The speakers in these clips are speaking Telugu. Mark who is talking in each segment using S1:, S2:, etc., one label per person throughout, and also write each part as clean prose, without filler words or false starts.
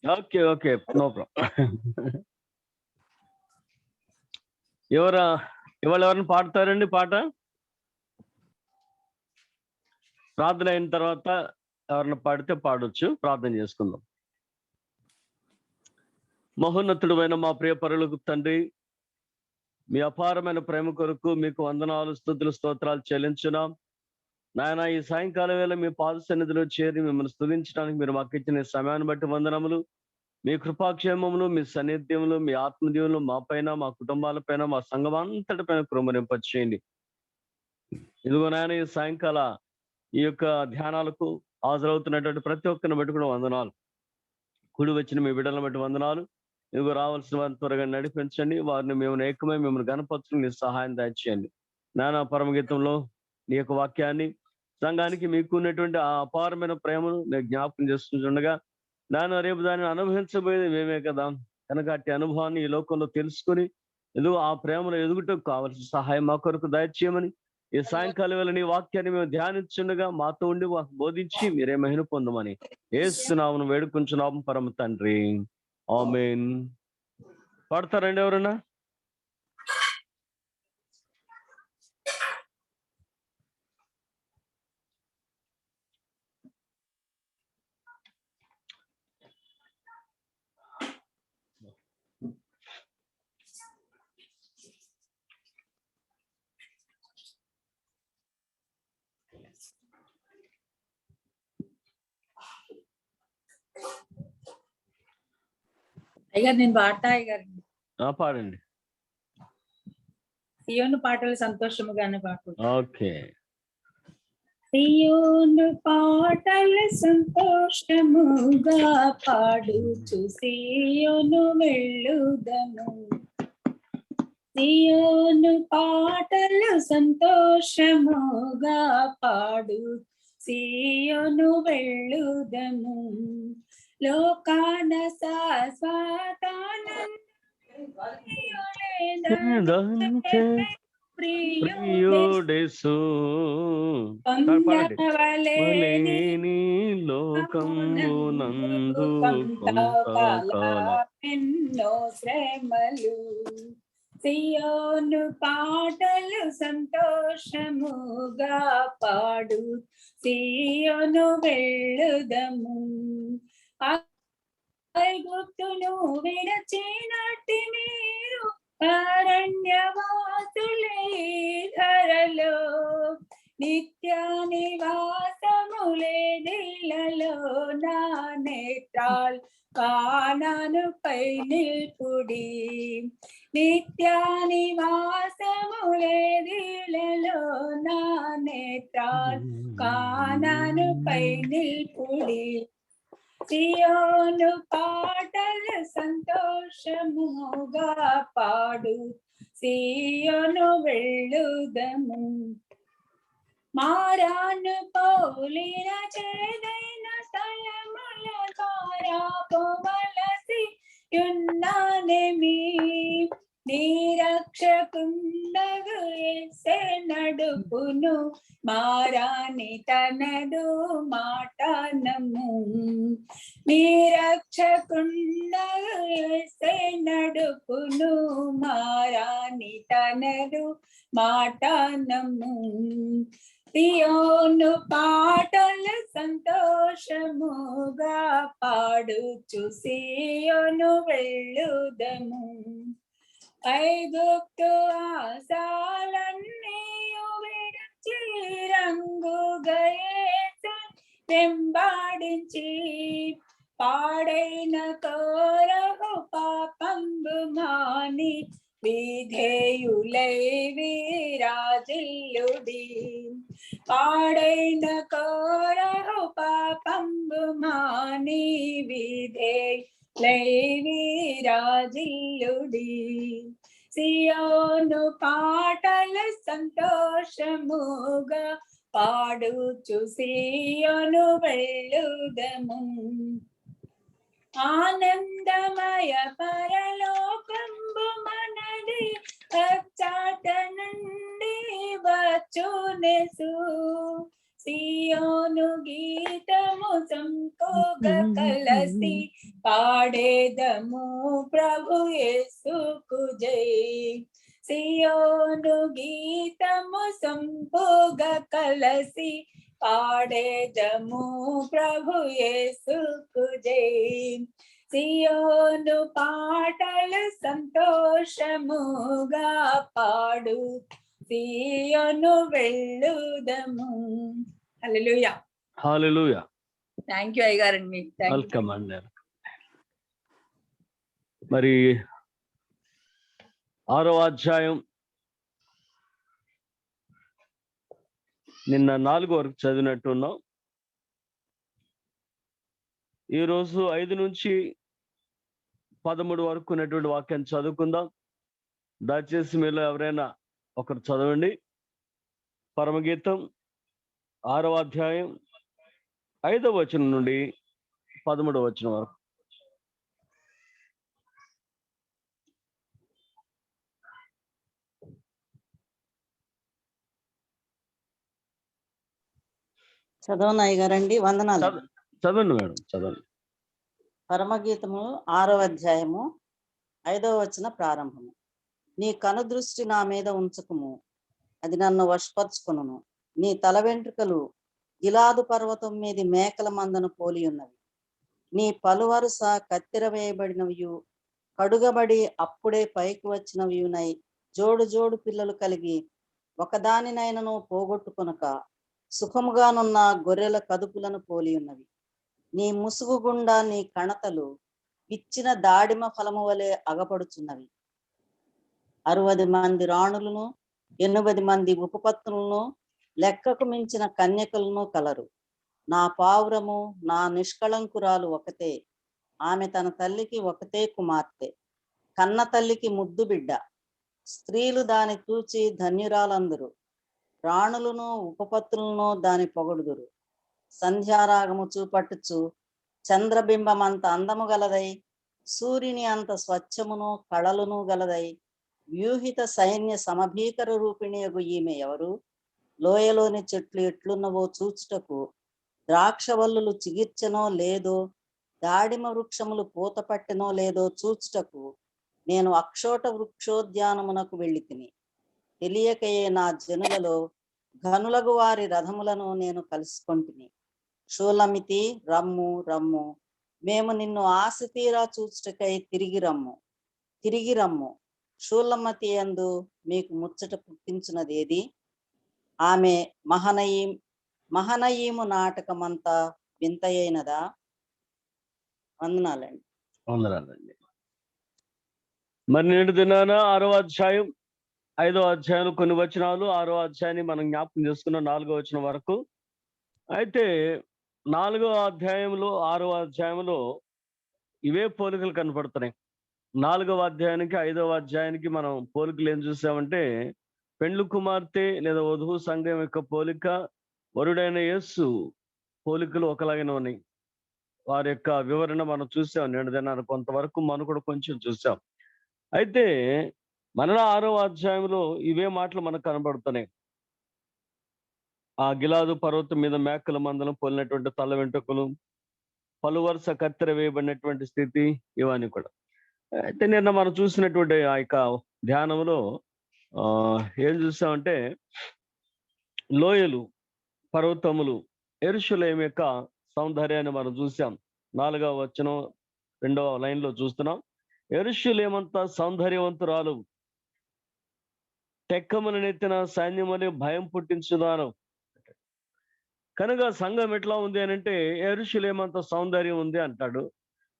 S1: Okay okay, no problem. ఇవాళ ఎవరిని పాడతారండి పాట? ప్రార్థన అయిన తర్వాత ఎవరిని పాడితే పాడొచ్చు. ప్రార్థన చేసుకుందాం. మహోన్నతుడు అయిన మా ప్రియ పరులకు తండ్రి, మీ అపారమైన ప్రేమ కొరకు మీకు వందనాలు, స్తుతులు, స్తోత్రాలు చెల్లించున్నాం. నాయన, ఈ సాయంకాల వేళ మీ పాద సన్నిధిలో చేరి మిమ్మల్ని స్తుతించడానికి మీరు మాకు ఇచ్చిన సమయాన్ని బట్టి వందనములు. మీ కృపాక్షేమములు, మీ సన్నిధ్యములు, మీ ఆత్మదీవులు మా పైన, మా కుటుంబాల పైన, మా సంఘం అంతటి పైన కృమరింపచేయండి. ఇదిగో నాయన, ఈ సాయంకాల ఈ యొక్క ధ్యానాలకు హాజరవుతున్నటువంటి ప్రతి ఒక్కరిని బట్టి కూడా వందనాలు. కూడి వచ్చిన మీ బిడ్డలను బట్టి వందనాలు. ఇదిగో రావాల్సిన వారిని త్వరగా నడిపించండి. వారిని మేము ఏకమై మిమ్మల్ని గణపరచుకుని నీ సహాయం దయచేయండి. నానా పరమగీతంలో నీ యొక్క వాక్యాన్ని సంఘానికి మీకు ఉన్నటువంటి ఆ అపారమైన ప్రేమను నేను జ్ఞాపకం చేస్తుండగా, నాన్న రేపు దానిని అనుభవించబోయేది మేమే కదా. కనుక అట్టి అనుభవాన్ని ఈ లోకంలో తెలుసుకుని ఎదుగు ఆ ప్రేమలో ఎదుగుటకు కావలసిన సహాయం మా కొరకు దయచేయమని ఈ సాయంకాలం వేళ నీ వాక్యాన్ని మేము ధ్యానించుండగా మాతో ఉండి మాకు బోధించి మీరే మహిమ పొందమని యేసు నామమున వేడుకొంచున్నాము పరమ తండ్రి, ఆమేన్. పాడతారండి ఎవరన్నా?
S2: అయ్యారు నేను పాడతా అయ్యారు.
S1: పాడండి.
S2: సియోను పాటలు సంతోషముగానే పాడు.
S1: ఓకే.
S2: సియోను పాటలు సంతోషముగా పాడుచు సియోను వెళ్ళుదము. సియోను పాటలు సంతోషముగా పాడు సియోను వెళ్ళుదము. లోకాన
S1: ప్రియుడేసు పొందవలేని లోకమునందు కొంతకాలం
S2: ఎన్నో శ్రమలు. సియోను పాటలు సంతోషముగా పాడు సియోను వెళ్ళుదము. ఐగుప్తును విడచినట్టి మీరు అరణ్యవాసులే ధరలో, నిత్య నివాసములే దిలలో నా నేత్రాల్ కానానుపై నిల్పుడి. నిత్య నివాసములే దిలలో నా నేత్రాల్ కానానుపై నిల్పుడి. సియోను పాటలు సంతోషముగా పాడు సియోను వెళ్ళుదము. మారాను పౌలిన చేదైన స్థలముల ద్వారా పోవలసి ఉన్నానేమి. నిరక్షకుండగు యేసే నడుపును మారాని తనదు మాటనము. నిరక్షకుండగు యేసే నడుపును మారాని తనదు మాటనము. సియోను పాటలు సంతోషముగా పాడుచు సియోను వెళ్ళుదము. ఐగుప్తు ఆశాలన్నీయు విడిచి రంగుగా యేసు వెంబడించి, పాడైన కోరహు పాపంబు మాని విధేయులై విరాజిల్లుడి. పాడైన కోరహు పాపంబు మాని విధేయులై విరాజిల్లుడి. సియోను పాటలు సంతోషముగా పాడుచు సియోను వెళ్ళుదము. ఆనందమయ పరలోకంబు మనది, పశ్చాత నుండి వచ్చునేసు. సియోను గీతము సంకోగ కలసి పాడేదము ప్రభు యేసుకు జై. సియోను గీతము సంపోగ కలసి పాడేదము ప్రభు యేసుకు జై. సియోను పాటలు సంతోషముగా పాడు, సియోను వెళ్ళుదము. హల్లెలూయా.
S1: హల్లెలూయా.
S2: థ్యాంక్ యూ అయ్యగారండి.
S1: వెల్కమ్ అండి. మరి 6వ అధ్యాయం నిన్న 4 వరకు చదివినట్టున్నాం. ఈరోజు 5 నుంచి 13 వరకు ఉన్నటువంటి వాక్యాన్ని చదువుకుందాం. దయచేసి మీలో ఎవరైనా ఒకరు చదవండి. పరమగీతం 6వ అధ్యాయం 5వ వచనం నుండి 13వ వచనం వరకు.
S3: చదవనాయి గారండి. వందనాలు.
S1: చదవండి మేడం, చదవండి.
S3: పరమగీతము 6వ అధ్యాయము 5వ వచన ప్రారంభము. నీ కనుదృష్టి నా మీద ఉంచుకుము, అది నన్ను వశపరుచుకొనును. నీ తల వెంట్రుకలు గిలాదు పర్వతం మీది మేకల మందను పోలి ఉన్నవి. నీ పలువరుస కత్తెర వేయబడినవియు కడుగబడి అప్పుడే పైకి వచ్చినవియునై జోడు జోడు పిల్లలు కలిగి ఒకదానినైనను పోగొట్టుకొనక సుఖముగానున్న గొర్రెల కదుపులను పోలి ఉన్నవి. నీ ముసుగు గుండా నీ కణతలు ఇచ్చిన దాడిమ ఫలము వలె అగపడుచున్నవి. 60 మంది రాణులను 80 మంది ఉపపత్నులను లెక్కకు మించిన కన్యకలను కలరు. నా పావురము నా నిష్కళంకురాలు ఒకతే, ఆమె తన తల్లికి ఒకతే కుమార్తె, కన్న తల్లికి ముద్దు బిడ్డ. స్త్రీలు దాని చూచి ధన్యురాలందరు, రాణులను ఉపపత్నులను దాని పొగడుదురు. సంధ్యారాగము చూపట్టుచు చంద్రబింబమంత అందము గలదై, సూర్యుని అంత స్వచ్ఛమును కళలును గలదై, వ్యూహిత సైన్య సమభీకర రూపిణియగు ఈమె ఎవరు? లోయలోని చెట్లు ఎట్లున్నవో చూచుటకు, ద్రాక్షవల్లులు చిగిర్చెనో లేదో, దాడిమ వృక్షములు పూత పట్టెనో లేదో చూచుటకు నేను అక్షోట వృక్షోద్యానమునకు వెళ్ళి తిని, తెలియకయే నా జనులలో ఘనులగు వారి రథములను నేను కలుసుకొంటిని. షూలమితి, రమ్ము రమ్ము, మేము నిన్ను ఆశ తీరా చూచుటకై తిరిగి రమ్ము. షూలమతి యందు మీకు ముచ్చట పుట్టించున్నదేది? ఆమె మహనయీము నాటకమంతా వింతయైనదా? వందనాలండి.
S1: వందనాలండి. మరి నేడు దినాన 6వ అధ్యాయం 5వ అధ్యాయంలో కొన్ని వచనాలు, 6వ అధ్యాయాన్ని మనం జ్ఞాపకం చేసుకున్న 4వ వచనం వరకు. అయితే 4వ అధ్యాయంలో 6వ అధ్యాయంలో ఇవే పోలికలు కనపడుతున్నాయి. 4వ అధ్యాయానికి 5వ అధ్యాయానికి మనం పోలికలు ఏం చూసామంటే, పెండ్లు కుమార్తె లేదా వధువు సంఘం యొక్క పోలిక, వరుడైన యేసు పోలికలు ఒకలాగానే ఉన్నాయి. వారి యొక్క వివరణ మనం చూసాం. నేడు దినాన్ని కొంతవరకు మనం కూడా కొంచెం చూసాం. అయితే మరలా 6వ అధ్యాయంలో ఇవే మాటలు మనకు కనబడుతున్నాయి. ఆ గిలాదు పర్వతం మీద మేకల మందలం పోలినటువంటి తల వెంట్రుకలు, పలువరుస కత్తెర వేయబడినటువంటి స్థితి, ఇవన్నీ కూడా. అయితే నిన్న మనం చూసినటువంటి ఆ యొక్క ధ్యానంలో ఏం చూసామంటే, లోయలు, పర్వతములు, యెరూషలేము యొక్క సౌందర్యాన్ని మనం చూసాం. 4వ వచనం 2వ లైన్లో చూస్తున్నాం. యెరూషలేమంతా సౌందర్యవంతురాలు, టెక్కమున నెత్తిన సైన్యములే భయం పుట్టించుదాను. కనుక సంఘం ఎట్లా ఉంది అని అంటే, యెరూషలేమంత సౌందర్యం ఉంది అంటాడు.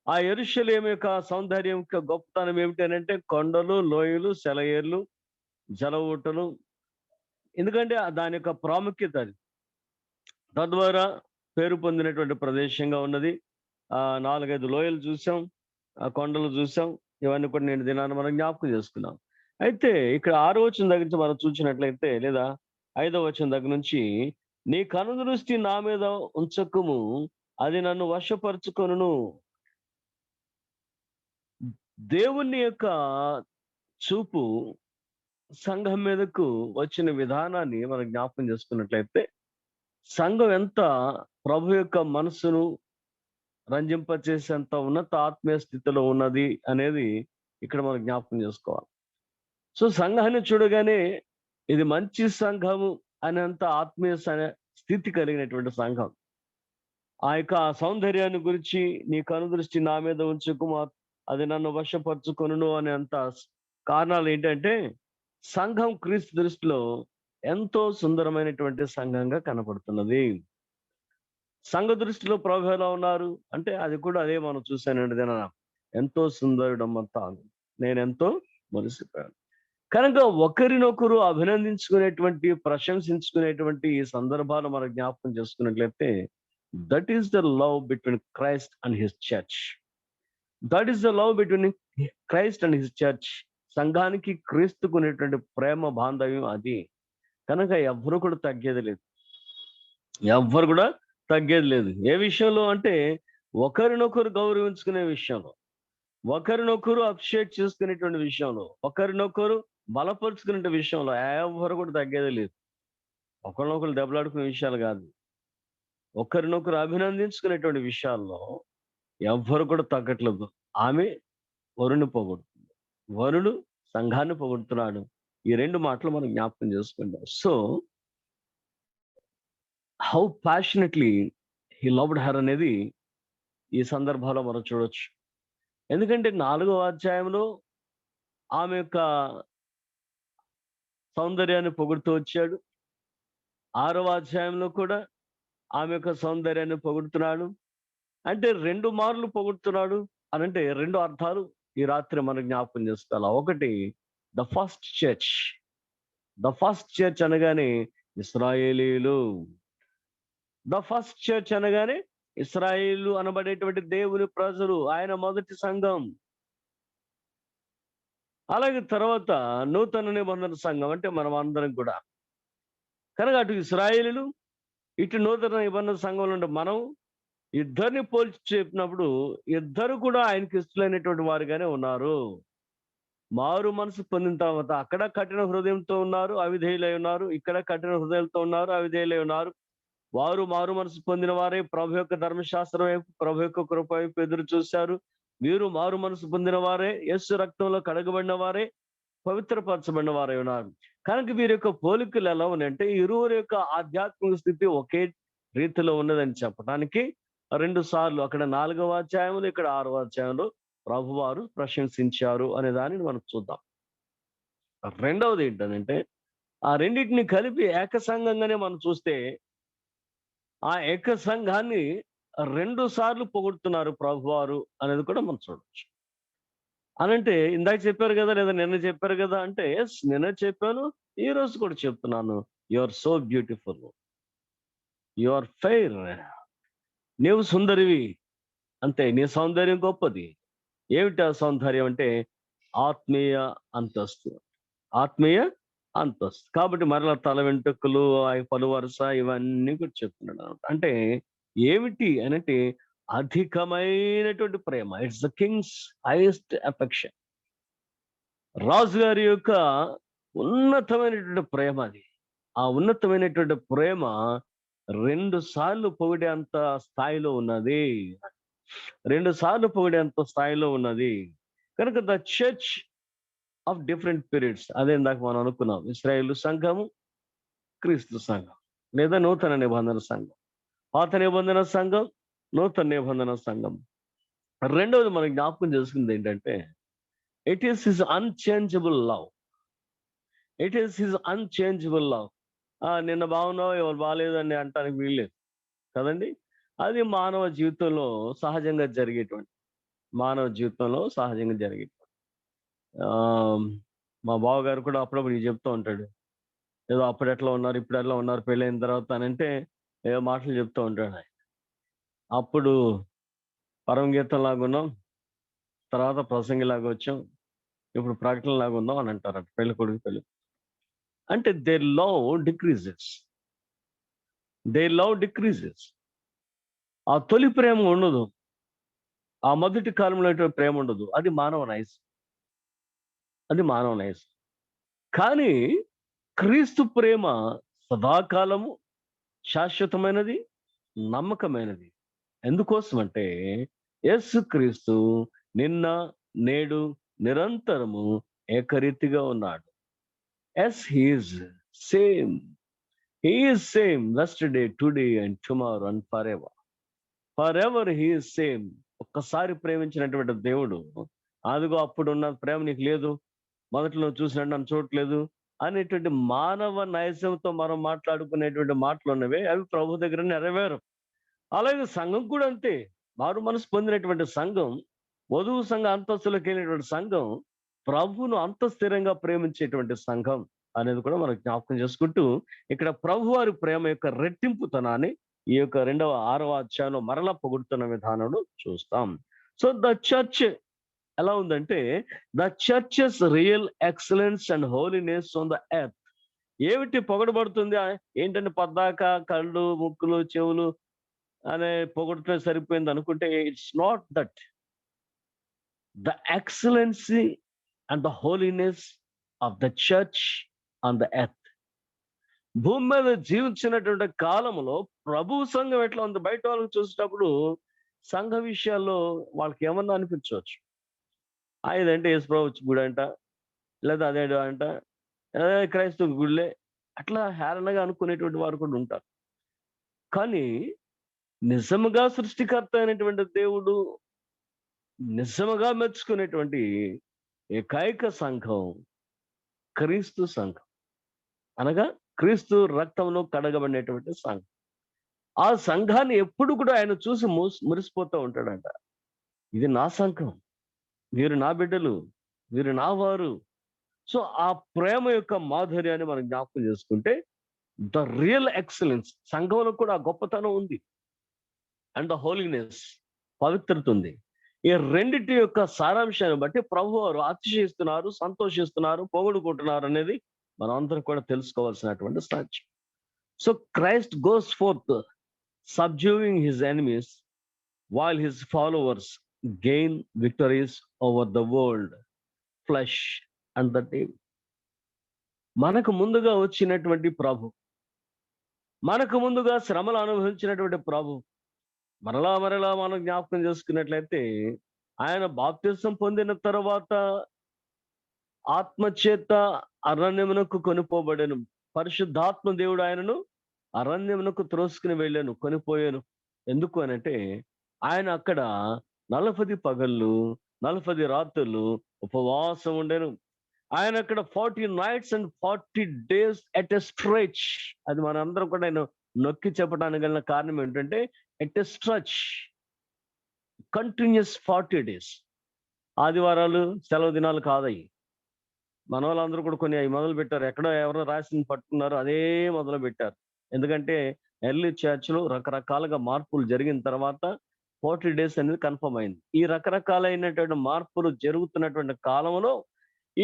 S1: ఆ యెరూషలేము యొక్క సౌందర్యం యొక్క గొప్పతనం ఏమిటి అని అంటే, కొండలు, లోయలు, సెలయేర్లు, జల ఊటలు. ఎందుకంటే దాని యొక్క ప్రాముఖ్యత అది. తద్వారా పేరు పొందినటువంటి ప్రదేశంగా ఉన్నది. 4-5 లోయలు చూసాం, కొండలు చూసాం. ఇవన్నీ కూడా నేను దినాన్ని మనం జ్ఞాపకం చేసుకున్నాం. అయితే ఇక్కడ 6వ వచనం దగ్గర నుంచి మనం చూసినట్లయితే, లేదా 5వ వచనం దగ్గర నుంచి, నీ కనుదృష్టి నా మీద ఉంచకుము, అది నన్ను వశపరుచుకొనును. దేవుని యొక్క చూపు సంఘం మీదకు వచ్చిన విధానాన్ని మనం జ్ఞాపకం చేసుకున్నట్లయితే, సంఘం ఎంత ప్రభు యొక్క మనస్సును రంజింపచేసేంత ఉన్నత ఆత్మీయ స్థితిలో ఉన్నది అనేది ఇక్కడ మనం జ్ఞాపకం చేసుకోవాలి. సో సంఘాన్ని చూడగానే ఇది మంచి సంఘము అనేంత ఆత్మీయ స్థితి కలిగినటువంటి సంఘం. ఆ యొక్క సౌందర్యాన్ని గురించి నీ కనుదృష్టి నా మీద ఉంచుకుమా, అది నన్ను వశపరుచుకొనును అనేంత కారణాలు ఏంటంటే సంఘం క్రీస్తు దృష్టిలో ఎంతో సుందరమైనటువంటి సంఘంగా కనపడుతున్నది. సంఘ దృష్టిలో ప్రభు ఎలా ఉన్నారు అంటే అది కూడా అదే మనం చూశానండి. ఎంతో సుందరుడమ్మంతా నేనెంతో మురిసిపోయాను. కనుక ఒకరినొకరు అభినందించుకునేటువంటి, ప్రశంసించుకునేటువంటి ఈ సందర్భాలు మనం జ్ఞాపకం చేసుకున్నట్లయితే that is the love between Christ and his church. That is the love between Christ and his church. సంఘానికి క్రీస్తుకునేటువంటి ప్రేమ బాంధవ్యం అది. కనుక ఎవ్వరు కూడా తగ్గేది లేదు, ఎవ్వరు కూడా తగ్గేది లేదు. ఏ విషయంలో అంటే ఒకరినొకరు గౌరవించుకునే విషయంలో, ఒకరినొకరు అప్రిషియేట్ చేసుకునేటువంటి విషయంలో, ఒకరినొకరు బలపరుచుకునే విషయంలో ఎవరు కూడా తగ్గేది లేదు. ఒకరినొకరు దెబ్బలాడుకునే విషయాలు కాదు, ఒకరినొకరు అభినందించుకునేటువంటి విషయాల్లో ఎవ్వరు కూడా తగ్గట్లేదు. ఆమె వరుణ్ణి పొగుడుతుంది, వరుడు సంఘాన్ని పొగుడుతున్నాడు. ఈ రెండు మాటలు మనం జ్ఞాపకం చేసుకుంటాం. So how passionately he loved her అనేది ఈ సందర్భంలో మనం చూడొచ్చు. ఎందుకంటే 4వ అధ్యాయంలో ఆమె యొక్క సౌందర్యాన్ని పొగుడుతూ వచ్చాడు. 6వ అధ్యాయంలో కూడా ఆమె యొక్క సౌందర్యాన్ని పొగుడుతున్నాడు. అంటే 2 మార్లు పొగుడుతున్నాడు అని అంటే 2 అర్థాలు ఈ రాత్రి మనం జ్ఞాపకం చేసుకోవాలి. ఒకటి the first church. The first church అనగానే ఇశ్రాయేలీలు. ద ఫస్ట్ చర్చ్ అనగానే ఇశ్రాయేలు అనబడేటువంటి దేవుని ప్రజలు, ఆయన మొదటి సంఘం. అలాగే తర్వాత నూతన నిబంధన సంఘం అంటే మనం అందరం కూడా. కనుక అటు ఇశ్రాయేలీలు, ఇటు నూతన నిబంధన సంఘంలో ఉండే మనం ఇద్దరిని పోల్చి చెప్పినప్పుడు ఇద్దరు కూడా ఆయనకి ఇష్టమైనటువంటి వారుగానే ఉన్నారు. మారు మనసు పొందిన తర్వాత అక్కడ కఠిన హృదయంతో ఉన్నారు, అవిధేయులై ఉన్నారు. ఇక్కడ కఠిన హృదయాలతో ఉన్నారు, అవిధేయులై ఉన్నారు. వారు మారు మనసు పొందిన వారే ప్రభు యొక్క ధర్మశాస్త్రం వైపు, ప్రభు యొక్క కృప వైపు ఎదురు చూశారు. వీరు మారు మనసు పొందిన వారే, యేసు రక్తంలో కడగబడిన వారే, పవిత్రపరచబడిన వారే ఉన్నారు. కనుక వీరి యొక్క పోలికలు ఎలా ఉన్నాయంటే ఇరువురి యొక్క ఆధ్యాత్మిక స్థితి ఒకే రీతిలో ఉన్నదని చెప్పడానికి 2 సార్లు అక్కడ 4వ అధ్యాయంలో, ఇక్కడ 6వ అధ్యాయంలో ప్రభువారు ప్రశంసించారు అనే దానిని మనం చూద్దాం. రెండవది ఏంటంటే ఆ రెండింటిని కలిపి ఏక సంఘంగానే మనం చూస్తే ఆ ఏక సంఘాన్ని 2 సార్లు పొగుడుతున్నారు ప్రభువారు అనేది కూడా మనం చూడవచ్చు. అనంటే ఇందాక చెప్పారు కదా, లేదా నిన్న చెప్పారు కదా అంటే ఎస్, నిన్న చెప్పాను, ఈ రోజు కూడా చెప్తున్నాను. You are so beautiful, you are fair. నీవు సుందరివి, అంతే. నీ సౌందర్యం గొప్పది. ఏమిటి ఆ సౌందర్యం అంటే ఆత్మీయ అంతస్తు, ఆత్మీయ అంతస్తు. కాబట్టి మరలా తల వెంట్రుకలు, పలు వరుస ఇవన్నీ కూడా చెప్తున్నాడు అనమాట. అంటే ఏమిటి అని అంటే అధికమైనటువంటి ప్రేమ. It's the king's highest affection. రాజు గారి యొక్క ఉన్నతమైనటువంటి ప్రేమ అది. ఆ ఉన్నతమైనటువంటి ప్రేమ 2 సార్లు పొగిడేంత స్థాయిలో ఉన్నది. 2 సార్లు పొగిడేంత స్థాయిలో ఉన్నది. కనుక the church of different periods, అదే ఇందాక మనం అనుకున్నాం. ఇశ్రాయేలు సంఘము, క్రీస్తు సంఘం, లేదా నూతన నిబంధన సంఘం. పాత నిబంధన సంఘం, నూతన నిబంధన సంఘం. రెండవది మనం జ్ఞాపకం చేసుకుంది ఏంటంటే it is his unchangeable love. It is his unchangeable love. నిన్న బాగున్నావు, ఎవరు బాగాలేదని అంటానికి వీల్లేదు కదండి. అది మానవ జీవితంలో సహజంగా జరిగేటువంటి, మా బావగారు కూడా అప్పుడప్పుడు చెప్తూ ఉంటాడు. ఏదో అప్పుడు ఎట్లా ఉన్నారు, ఇప్పుడు ఎట్లా ఉన్నారు పెళ్ళైన తర్వాత అని అంటే ఏదో మాటలు చెప్తూ ఉంటాడు ఆయన. అప్పుడు పరమగీతం లాగా ఉన్నాం, తర్వాత ప్రసంగిలాగా వచ్చాం, ఇప్పుడు ప్రకటన లాగా ఉందాం అని అంటారట పెళ్లి కొడుకు పెళ్లి. అంటే దేర్ లవ్ డిక్రీజెస్. ఆ తొలి ప్రేమ ఉండదు, ఆ మొదటి కాలంలో ప్రేమ ఉండదు. అది మానవ నైజం. కానీ క్రీస్తు ప్రేమ సదాకాలము శాశ్వతమైనది, నమ్మకమైనది. ఎందుకోసం అంటే యేసుక్రీస్తు నిన్న, నేడు, నిరంతరము ఏకరీతిగా ఉన్నాడు. Yes he's same. He's same yesterday, today and tomorrow and forever. Forever he's same. ఒక్కసారి ప్రేమించినటువంటి దేవుడు, అదిగో అప్పుడున్న ప్రేమ నీకు లేదు, మొదట్లో చూసినట్టు నన్ను చూడట్లేదు అనేటువంటి మానవ నైజంతో మనం మాట్లాడుకునేటువంటి మాటలు ఉన్నవే, అవి ప్రభు దగ్గర నెరవేరు. అలాగే సంఘం కూడా అంతే. మారు మనసు పొందినటువంటి సంఘం, వధువు సంఘ అంతస్తులకు వెళ్ళినటువంటి సంఘం, ప్రభువును అంత స్థిరంగా ప్రేమించేటువంటి సంఘం అనేది కూడా మనం జ్ఞాపకం చేసుకుంటూ, ఇక్కడ ప్రభువారి ప్రేమ యొక్క రెట్టింపుతనాన్ని ఈ యొక్క 6వ అధ్యాయంలో మరలా పొగుడుతున్న విధానంలో చూస్తాం. సో ద చర్చ్ ఎలా ఉందంటే, the churches real excellence and holiness on the earth. ఏమిటి పొగడబడుతుంది? ఏంటంటే పద్దాక కళ్ళు, ముక్కులు, చెవులు అనే పొగడటం సరిపోయింది అనుకుంటే, it's not that. The excellency and the holiness of the church on the earth. భూమి మీద జీవించినటువంటి కాలంలో ప్రభు సంఘం ఎట్లా ఉంది? బయట వాళ్ళకి చూసేటప్పుడు సంఘ విషయాల్లో వాళ్ళకి ఏమన్నా అనిపించవచ్చు. ఇదంటే యేసుప్రభు గుడి అంట, లేదా అదే అంట, క్రైస్తవ గుళ్ళే, అట్లా హేళనగా అనుకునేటువంటి వారు కూడా ఉంటారు. కానీ నిజముగా సృష్టికర్త అయినటువంటి దేవుడు నిజముగా మెచ్చుకునేటువంటి ఏకైక సంఘం క్రీస్తు సంఘం, అనగా క్రీస్తు రక్తంలో కడగబడినటువంటి సంఘం. ఆ సంఘాన్ని ఎప్పుడు కూడా ఆయన చూసి మురిసిపోతూ ఉంటాడంట. ఇది నా సంఘం, వీరు నా బిడ్డలు, వీరు నా వారు. సో ఆ ప్రేమ యొక్క మాధుర్యాన్ని మనం జ్ఞాపకం చేసుకుంటే, ద రియల్ ఎక్సలెన్స్, సంఘంలో కూడా ఆ గొప్పతనం ఉంది, అండ్ ద హోలీనెస్, పవిత్రత ఉంది. ఈ రెండిటి యొక్క సారాంశాన్ని బట్టి ప్రభువారు అతిశయిస్తున్నారు, సంతోషిస్తున్నారు, పొగడుకుంటున్నారు అనేది మనం అందరం కూడా తెలుసుకోవాల్సినటువంటి సాక్ష్యం. So Christ goes fourth subduing his enemies while his followers gain victories over the world, flesh and the devil. మనకు ముందుగా వచ్చినటువంటి ప్రభు, మనకు ముందుగా శ్రమలు అనుభవించినటువంటి ప్రభు, మరలా మనం జ్ఞాపకం చేసుకున్నట్లయితే, ఆయన బాప్తిసం పొందిన తర్వాత ఆత్మచేత అరణ్యమునకు కొనిపోబడెను. పరిశుద్ధాత్మ దేవుడు ఆయనను అరణ్యమునకు త్రోసుకుని వెళ్ళాను, కొనిపోయాను. ఎందుకు అనంటే, ఆయన అక్కడ 40 పగళ్ళు 40 రాత్రులు ఉపవాసం ఉండెను. ఆయన అక్కడ 40 nights and 40 days at a stretch. అది మన అందరం కూడా నేను నొక్కి చెప్పడానికి గల కారణం ఏంటంటే, at a stretch, continuous 40 days. ఆదివారాలు సెలవు దినాలు కాదయ్యి. మన వాళ్ళందరూ కూడా కొన్ని అవి మొదలు పెట్టారు. ఎక్కడో ఎవరో రాసింది పట్టుకున్నారు, అదే మొదలు పెట్టారు. ఎందుకంటే ఎర్లీ చర్చ్లో రకరకాలుగా మార్పులు జరిగిన తర్వాత 40 days అనేది కన్ఫర్మ్ అయింది. ఈ రకరకాలైనటువంటి మార్పులు జరుగుతున్నటువంటి కాలంలో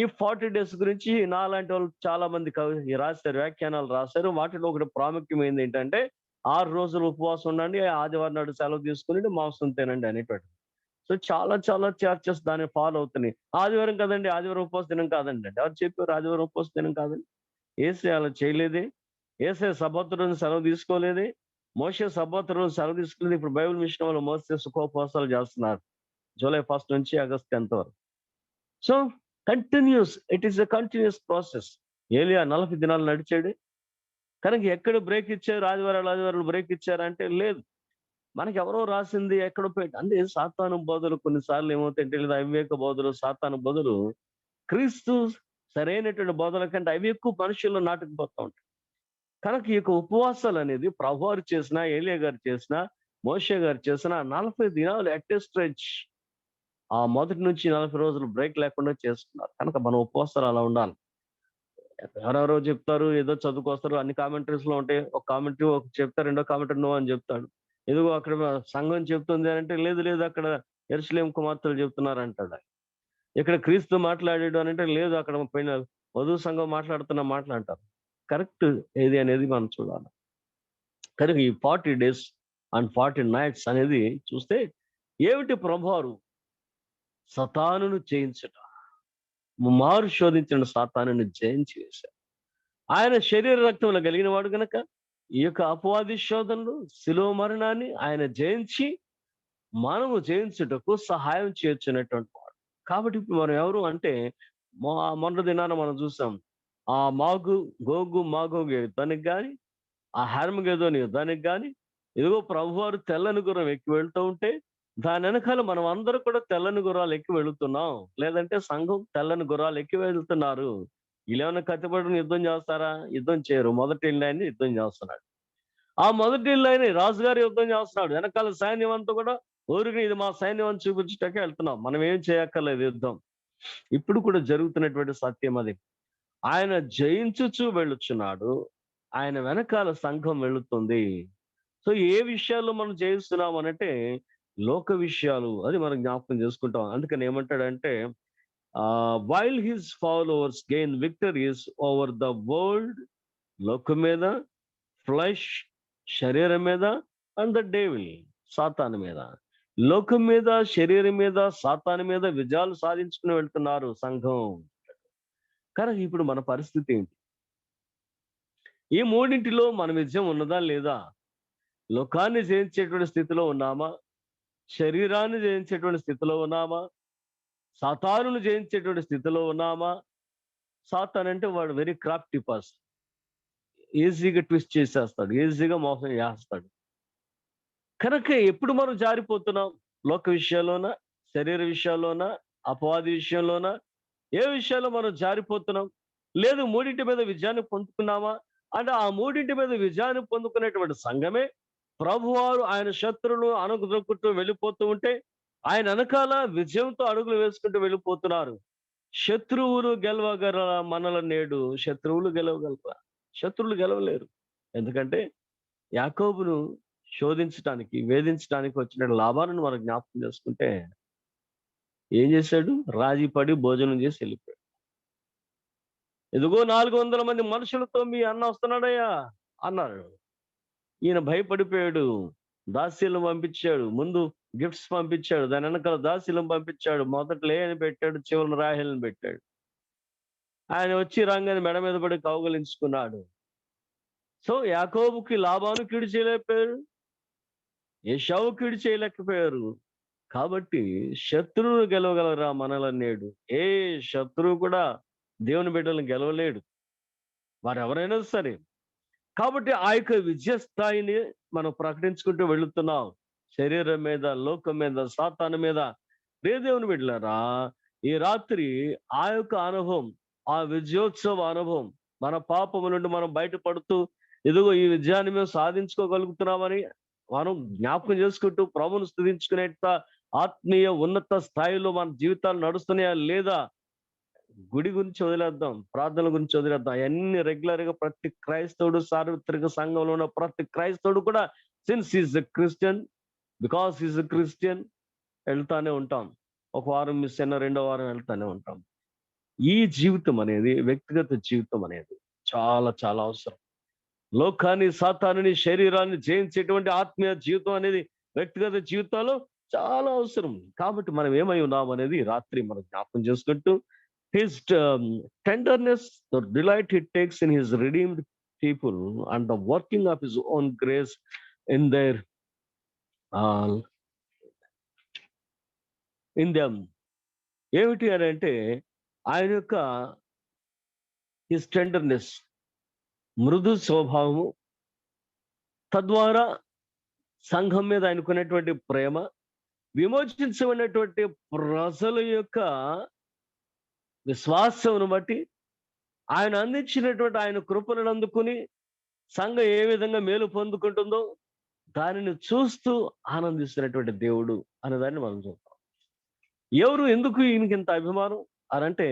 S1: ఈ 40 days గురించి నాలాంటి వాళ్ళు చాలా మంది రాశారు, వ్యాఖ్యానాలు రాశారు. వాటిలో ఒకటి ప్రాముఖ్యమైనది ఏంటంటే, 6 రోజులు ఉపవాసం ఉండండి, ఆదివారం నాడు సెలవు తీసుకుని మాంసం తినండి అనేటువంటి. సో చాలా చర్చెస్ దాన్ని ఫాలో అవుతున్నాయి. ఆదివారం కదండి, ఆదివారం ఉపవాస దినం కాదండి. ఎవరు చెప్పారు ఆదివారం ఉపవాస దినం కాదండి? యేసే అలా చేయలేదే. యేసే సబ్బాతు రోజున సెలవు తీసుకోలేదే. మోషే సబ్బాతు రోజు సెలవు తీసుకునేది. ఇప్పుడు బైబిల్ మిషన్ వాళ్ళు మోసే సుఖోపవాసాలు చేస్తున్నారు, జూలై 1st నుంచి ఆగస్ట్ 10th వరకు. So continuous, it is a continuous process. ఏలియా 40 దినాలు నడిచాడు. కనుక ఎక్కడ బ్రేక్ ఇచ్చారు? ఆదివారాలు బ్రేక్ ఇచ్చారంటే లేదు. మనకి ఎవరో రాసింది ఎక్కడో అంటే సాతాను బోధలు కొన్నిసార్లు ఏమవుతాయంటే, లేదా అవివేక బోధలు, సాతాను బోధలు క్రీస్తు సరైనటువంటి బోధల కంటే అవి ఎక్కువ మనుషుల్లో నాటుకుపోతూ ఉంటాయి. కనుక ఈ యొక్క ఉపవాసాలు అనేది ప్రభువారు చేసిన, ఏలియా గారు చేసిన, మోషే గారు చేసిన 40 దినాలు అట్ ఎ స్ట్రెచ్, ఆ మొదటి నుంచి 40 రోజులు బ్రేక్ లేకుండా చేస్తున్నారు. కనుక మన ఉపవాసాలు అలా ఉండాలి. ఎవరెవరో చెప్తారు, ఏదో చదువుకొస్తారు, అన్ని కామెంటరీస్ లో ఉంటాయి. ఒక కామెంటరీ ఒక చెప్తారు, రెండో కామెంటరీ నో అని చెప్తాడు. ఎదుగో అక్కడ సంఘం చెప్తుంది అంటే, లేదు అక్కడ యెరూషలేం కుమార్తెలు చెప్తున్నారు అంటాడు. ఇక్కడ క్రీస్తు మాట్లాడాడు అని అంటే, లేదు అక్కడ పైన వధువు సంఘం మాట్లాడుతున్న మాటలు అంటారు. కరెక్ట్ ఏది అనేది మనం చూడాలి. కనుక ఈ 40 days and 40 nights అనేది చూస్తే ఏమిటి? ప్రభువారు సతానును జయించట, మారు శోధించిన సాతానుని జయించి వేశారు. ఆయన శరీర రక్తంలో కలిగిన వాడు గనక ఈ యొక్క అపవాది శోధనలు, శిలువ మరణాన్ని ఆయన జయించి మనము జయించుటకు సహాయం చేయొచ్చినటువంటి వాడు. కాబట్టి ఇప్పుడు మనం ఎవరు అంటే మొన్న దినాన మనం చూసాం. ఆ గోగు మాగోగు యుద్ధానికి కానీ, ఆ హర్మగెదోని యుద్ధానికి కానీ, ఇదిగో ప్రభువారు తెల్లని గుర్రం ఎక్కి వెళ్తూ ఉంటే దాని వెనకాల మనం అందరూ కూడా తెల్లని గుర్రాలు ఎక్కి వెళుతున్నాం. లేదంటే సంఘం తెల్లని గుర్రాలు ఎక్కి వెళ్తున్నారు. వీళ్ళేమన్నా కత్తిపట్టుకుని యుద్ధం చేస్తారా? యుద్ధం చేయరు. మొదటి ఆయన యుద్ధం చేస్తున్నాడు. ఆ మొదటి ఆయన రాజుగారి యుద్ధం చేస్తున్నాడు. వెనకాల సైన్యం అంతా కూడా ఊరికి ఇది మా సైన్యం అని చూపించటాకే వెళ్తున్నాం. మనం ఏం చేయక్కర్లేదు యుద్ధం. ఇప్పుడు కూడా జరుగుతున్నటువంటి సత్యం అది. ఆయన జయించుచు వెళ్ళుచున్నాడు. ఆయన వెనకాల సంఘం వెళుతుంది. సో ఏ విషయాల్లో మనం జయిస్తున్నాం అనంటే లోక విషయాలు, అది మనం జ్ఞాపకం చేసుకుంటాం. అందుకని ఏమంటాడంటే while his followers gain victories over the world, లోకం మీద, ఫ్లెష్ శరీరం మీద, అండ్ ద డెవిల్ సాతాను మీద. లోకం మీద, శరీరం మీద, సాతాను మీద విజయాలు సాధించుకుని వెళ్తున్నారు సంఘం. కానీ ఇప్పుడు మన పరిస్థితి ఏంటి? ఈ మూడింటిలో మన విజయం ఉన్నదా లేదా? లోకాన్ని జయించేటువంటి స్థితిలో ఉన్నామా? శరీరాన్ని జయించేటువంటి స్థితిలో ఉన్నామా? సాతానును జయించేటువంటి స్థితిలో ఉన్నామా? సాతాన్ అంటే వాడు వెరీ క్రాఫ్టీ పర్సన్. ఈజీగా ట్విస్ట్ చేసేస్తాడు, ఈజీగా మోసం చేస్తాడు. కనుక ఎప్పుడు మనం జారిపోతున్నాం? లోక విషయాల్లోనా, శరీర విషయాల్లోనా, అపవాది విషయంలోనా? ఏ విషయాల్లో మనం జారిపోతున్నాం? లేదు మూడింటి మీద విజయాన్ని పొందుకున్నామా అంటే ఆ మూడింటి మీద విజయాన్ని పొందుకునేటువంటి సంఘమే ప్రభువారు ఆయన శత్రువులు అణగదొక్కుంటూ వెళ్ళిపోతూ ఉంటే ఆయన వెనకాల విజయంతో అడుగులు వేసుకుంటూ వెళ్ళిపోతున్నారు. శత్రువులు గెలవగల మనల నేడు శత్రువులు గెలవగలరా? శత్రువులు గెలవలేరు. ఎందుకంటే యాకోబును శోధించడానికి, వేధించడానికి వచ్చిన లాభాలను మనం జ్ఞాపకం చేసుకుంటే ఏం చేశాడు? రాజీ పడి భోజనం చేసి వెళ్ళిపోయాడు. ఇదిగో 400 మంది మనుషులతో మీ అన్న వస్తున్నాడయ్యా అన్నాడు. ఈయన భయపడిపోయాడు. దాసీలను పంపించాడు. ముందు గిఫ్ట్స్ పంపించాడు, దాని వెనకాల దాసీలను పంపించాడు. మొదట లేని పెట్టాడు, చివరిని రాహేలను పెట్టాడు. ఆయన వచ్చి రాగానే మెడ మీద పడి కౌగలించుకున్నాడు. సో యాకోబుకి లాభాను కీడు చేయలేకపోయారు, ఏశావు కీడు చేయలేకపోయారు. కాబట్టి శత్రువును గెలవగలరా మనల నేడు? ఏ శత్రువు కూడా దేవుని బిడ్డలను గెలవలేడు, వారెవరైనా సరే. కాబట్టి ఆ యొక్క విజయ స్థాయిని మనం ప్రకటించుకుంటూ వెళుతున్నాం. శరీరం మీద, లోకం మీద, సాతాను మీద. దేవుని బిడ్డలారా, ఈ రాత్రి ఆ యొక్క అనుభవం, ఆ విజయోత్సవ అనుభవం, మన పాపము నుండి మనం బయటపడుతూ ఇదిగో ఈ విజయాన్ని మేము సాధించుకోగలుగుతున్నామని మనం జ్ఞాపకం చేసుకుంటూ ప్రభువును స్తుతించుకునే ఆత్మీయ ఉన్నత స్థాయిలో మన జీవితాలు నడుస్తున్నాయా లేదా? గుడి గురించి వదిలేద్దాం, ప్రార్థనల గురించి వదిలేద్దాం. అవన్నీ రెగ్యులర్ గా ప్రతి క్రైస్తవుడు, సార్వత్రిక సంఘంలో ఉన్న ప్రతి క్రైస్తవుడు కూడా since is a Christian, because is a Christian వెళ్తానే ఉంటాం. ఒక వారం మిస్ అయినా రెండో వారం వెళ్తానే ఉంటాం. ఈ జీవితం అనేది, వ్యక్తిగత జీవితం అనేది చాలా చాలా అవసరం. లోకాన్ని, సాతానుని, శరీరాన్ని జయించేటువంటి ఆత్మీయ జీవితం అనేది వ్యక్తిగత జీవితాల్లో చాలా అవసరం. కాబట్టి మనం ఏమై ఉన్నాం అనేది రాత్రి మనం జ్ఞాపకం చేసుకుంటూ his tenderness, the delight he takes in his redeemed people and the working of his own grace in their in them. ఏమిటి అని అంటే ఆయన యొక్క హిస్ టెండర్నెస్, మృదు స్వభావము, తద్వారా సంఘం మీద ఆయనకున్నటువంటి ప్రేమ, విమోచించబడినటువంటి ప్రజల యొక్క విశ్వాసమును బట్టి ఆయన అందించినటువంటి ఆయన కృపలను అందుకుని సంఘం ఏ విధంగా మేలు పొందుకుంటుందో దానిని చూస్తూ ఆనందిస్తున్నటువంటి దేవుడు అనేదాన్ని మనం చూస్తాం. ఎవరు, ఎందుకు ఈయనకి ఇంత అభిమానం అనంటే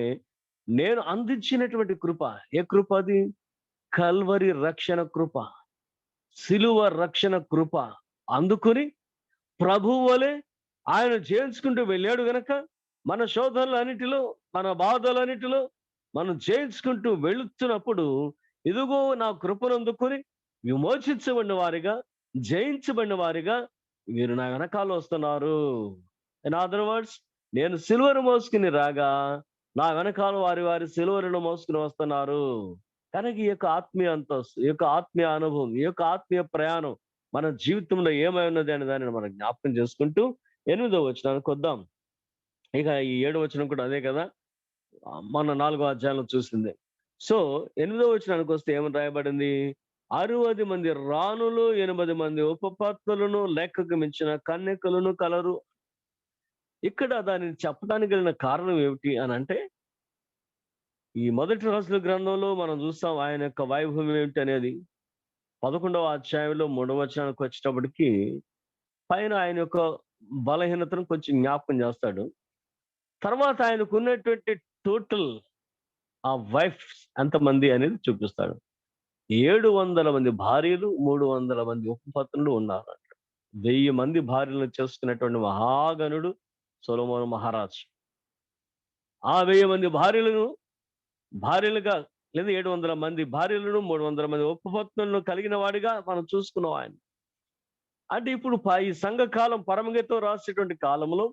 S1: నేను అందించినటువంటి కృప. ఏ కృప అది? కల్వరి రక్షణ కృప, సిలువ రక్షణ కృప అందుకుని ప్రభువు వలె ఆయన జయించుకుంటూ వెళ్ళాడు గనక మన శోధనలన్నిటిలో, మన బాధలన్నిటిలో మనం జయించుకుంటూ వెళుతున్నప్పుడు ఇదిగో నా కృపను అందుకుని విమోచించబడిన వారిగా, జయించబడిన వారిగా మీరు నా వెనకాల వస్తున్నారు. ఇన్ అదర్ వర్డ్స్, నేను సిలువను మోసుకుని రాగా నా వెనకాల వారి సిలువలను మోసుకుని వస్తున్నారు. కనుక ఈ యొక్క ఆత్మీయ అంతస్తు, ఈ యొక్క ఆత్మీయ అనుభవం, ఈ యొక్క ఆత్మీయ ప్రయాణం మన జీవితంలో ఏమై ఉన్నది అనే దానిని మనం జ్ఞాపకం చేసుకుంటూ 8వ వచనానికి వద్దాం. ఇక ఈ 7వ వచనం కూడా అదే కదా, మన 4వ అధ్యాయంలో చూసింది. సో 8వ వచనానికి వస్తే ఏమని రాయబడింది? 60 మంది రాణులు, 8 మంది ఉపపత్నులను, లెక్కకు మించిన కన్యకలను కలరు. ఇక్కడ దానిని చెప్పడానికి వెళ్ళిన కారణం ఏమిటి అని అంటే, ఈ మొదటి రాజుల గ్రంథంలో మనం చూస్తాం ఆయన యొక్క వైభవం ఏమిటి అనేది. 11వ అధ్యాయంలో 3వ వచనానికి వచ్చేటప్పటికి పైన ఆయన యొక్క బలహీనతను కొంచెం జ్ఞాపకం చేస్తాడు. తర్వాత ఆయనకు ఉన్నటువంటి టోటల్ ఆ వైఫ్స్ ఎంతమంది అనేది చూపిస్తాడు. 700 మంది భార్యలు, 300 మంది ఉపపత్నులు ఉన్నారు. 1000 మంది భార్యలను చేసుకున్నటువంటి మహాగణుడు సొలొమోను మహారాజు. ఆ 1000 మంది భార్యలుగా లేదా 700 మంది భార్యలను, 300 మంది ఉపపత్నులను కలిగిన వాడిగా మనం చూసుకున్నాం ఆయన. అంటే ఇప్పుడు ఈ సంఘకాలం పరమగీతో రాసేటువంటి కాలంలో,